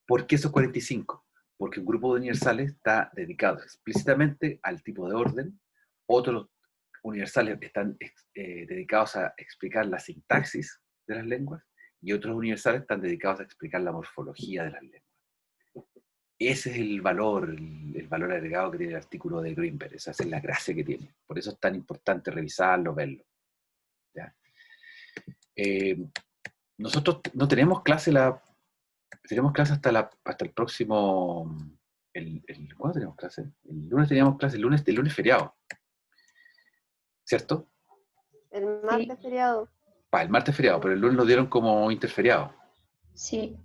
¿por qué esos 45? Porque un grupo de universales está dedicado explícitamente al tipo de orden, otros universales están dedicados a explicar la sintaxis de las lenguas, y otros universales están dedicados a explicar la morfología de las lenguas. Ese es el valor agregado que tiene el artículo de Greenberg, esa es la gracia que tiene. Por eso es tan importante revisarlo, verlo. ¿Ya? Nosotros no tenemos clase tenemos clase hasta el próximo... ¿Cuándo tenemos clase? El lunes teníamos clase, el lunes feriado. ¿Cierto? El martes feriado. El martes feriado, pero el lunes lo dieron como interferiado. Sí.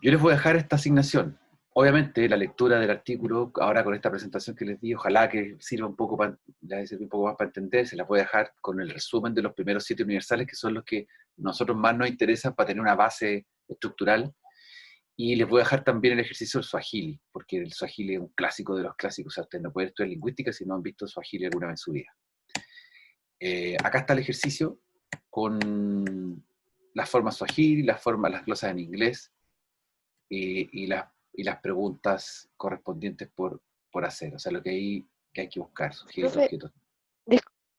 Yo les voy a dejar esta asignación. Obviamente, la lectura del artículo, ahora con esta presentación que les di, ojalá que sirva un poco más para entender, se las voy a dejar con el resumen de los primeros 7 universales, que son los que nosotros más nos interesan para tener una base estructural. Y les voy a dejar también el ejercicio del Swahili, porque el Swahili es un clásico de los clásicos. O sea, ustedes no pueden estudiar lingüística si no han visto Swahili alguna vez en su vida. Acá está el ejercicio con las formas swahili, las glosas en inglés y las preguntas correspondientes por hacer. O sea, lo que hay que buscar, sujetos, Profe, objetos.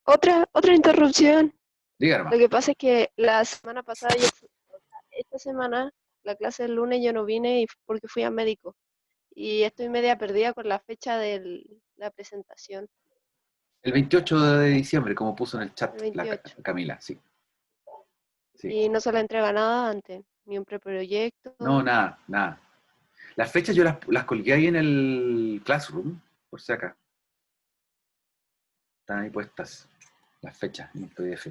otra interrupción. Diga, hermano. Lo que pasa es que la semana pasada, esta semana, la clase del lunes yo no vine porque fui a médico. Y estoy media perdida con la fecha de la presentación, El 28 de diciembre, como puso en el chat el la 28. Camila, sí. Y no se le entrega nada antes, ni un preproyecto. No, nada. Las fechas yo las colgué ahí en el Classroom, por si acá. Están ahí puestas las fechas en el PDF.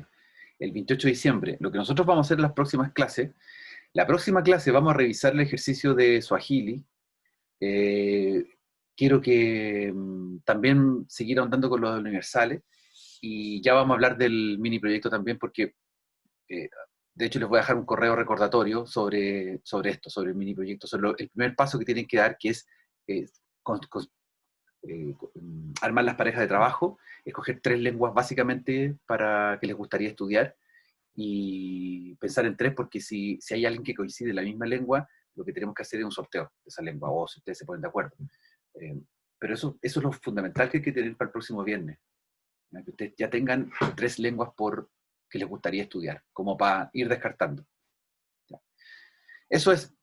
El 28 de diciembre, lo que nosotros vamos a hacer en las próximas clases, la próxima clase vamos a revisar el ejercicio de Swahili. Quiero que también seguir ahondando con los universales y ya vamos a hablar del mini proyecto también porque de hecho les voy a dejar un correo recordatorio sobre esto, sobre el mini proyecto, sobre el primer paso que tienen que dar, que es armar las parejas de trabajo, escoger 3 lenguas básicamente para que les gustaría estudiar y pensar en 3 porque si hay alguien que coincide en la misma lengua, lo que tenemos que hacer es un sorteo de esa lengua, o si ustedes se ponen de acuerdo. Pero eso es lo fundamental que hay que tener para el próximo viernes, ¿no? Que ustedes ya tengan 3 lenguas que les gustaría estudiar, como para ir descartando. ¿Ya? Eso es.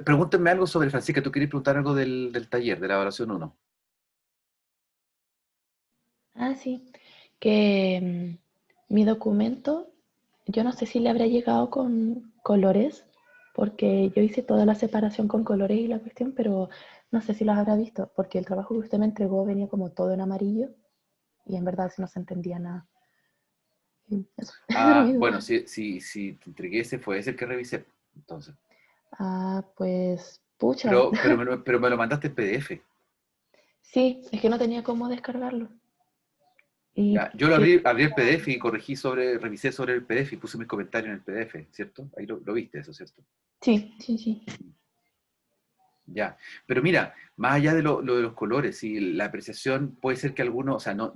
Pregúntenme algo sobre, Francisca, ¿tú querías preguntar algo del taller, de la evaluación 1? Ah, sí, que mi documento, yo no sé si le habrá llegado con colores, porque yo hice toda la separación con colores y la cuestión, pero no sé si los habrá visto, porque el trabajo que usted me entregó venía como todo en amarillo y en verdad no se entendía nada. Y eso, esa era mi Bueno, duda. si te entregué fue ese el que revisé, entonces. Ah, pues, pucha. Pero me lo mandaste en PDF. Sí, es que no tenía cómo descargarlo. Y Ya, yo lo que, abrí el PDF y revisé sobre el PDF y puse mis comentarios en el PDF, ¿cierto? Ahí lo viste eso, ¿cierto? sí. Ya, pero mira, más allá de lo de los colores, y la apreciación puede ser que alguno, o sea, no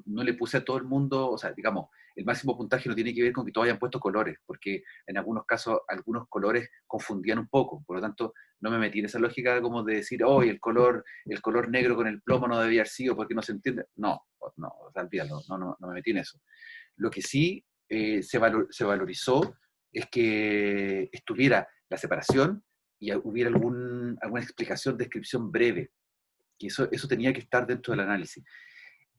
le puse a todo el mundo, o sea, digamos, el máximo puntaje no tiene que ver con que todos hayan puesto colores, porque en algunos casos algunos colores confundían un poco, por lo tanto, no me metí en esa lógica como de decir, oh, el color negro con el plomo no debía haber sido porque no se entiende. No, o sea, olvídalo, no me metí en eso. Lo que sí se valorizó es que estuviera la separación y hubiera alguna explicación, descripción breve, que eso tenía que estar dentro del análisis.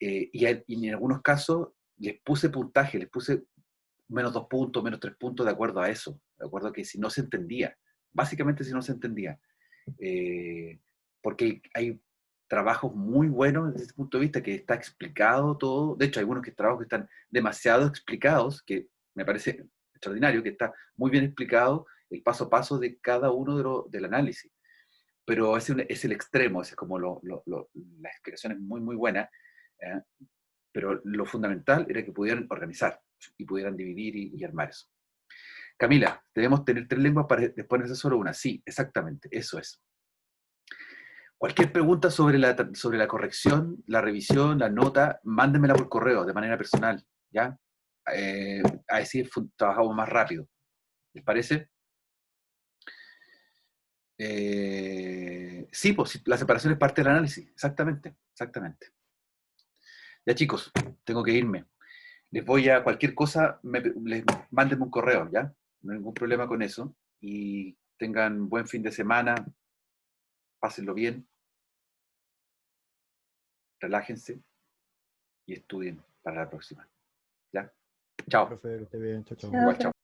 Y en algunos casos les puse puntaje, les puse menos 2 puntos, menos 3 puntos de acuerdo a eso, de acuerdo a que si no se entendía, básicamente si no se entendía, porque hay trabajos muy buenos desde ese punto de vista, que está explicado todo, de hecho hay algunos trabajos que están demasiado explicados, que me parece extraordinario, que está muy bien explicado el paso a paso de cada uno del análisis, pero es el extremo, es como la explicación es muy buena, ¿eh? Pero lo fundamental era que pudieran organizar y pudieran dividir y armar eso. Camila, debemos tener 3 lenguas para después hacer solo una. Sí, exactamente, eso es. Cualquier pregunta sobre la corrección, la revisión, la nota, mándenmela por correo de manera personal, ¿ya? Así trabajamos más rápido. ¿Les parece? Sí, pues sí, la separación es parte del análisis, exactamente. Ya chicos, tengo que irme. Les voy a cualquier cosa, mándenme un correo, ¿ya? No hay ningún problema con eso. Y tengan buen fin de semana, pásenlo bien, relájense y estudien para la próxima. ¿Ya? Chao. Profe, que esté bien, chao, chao. Chao, Igual, chao.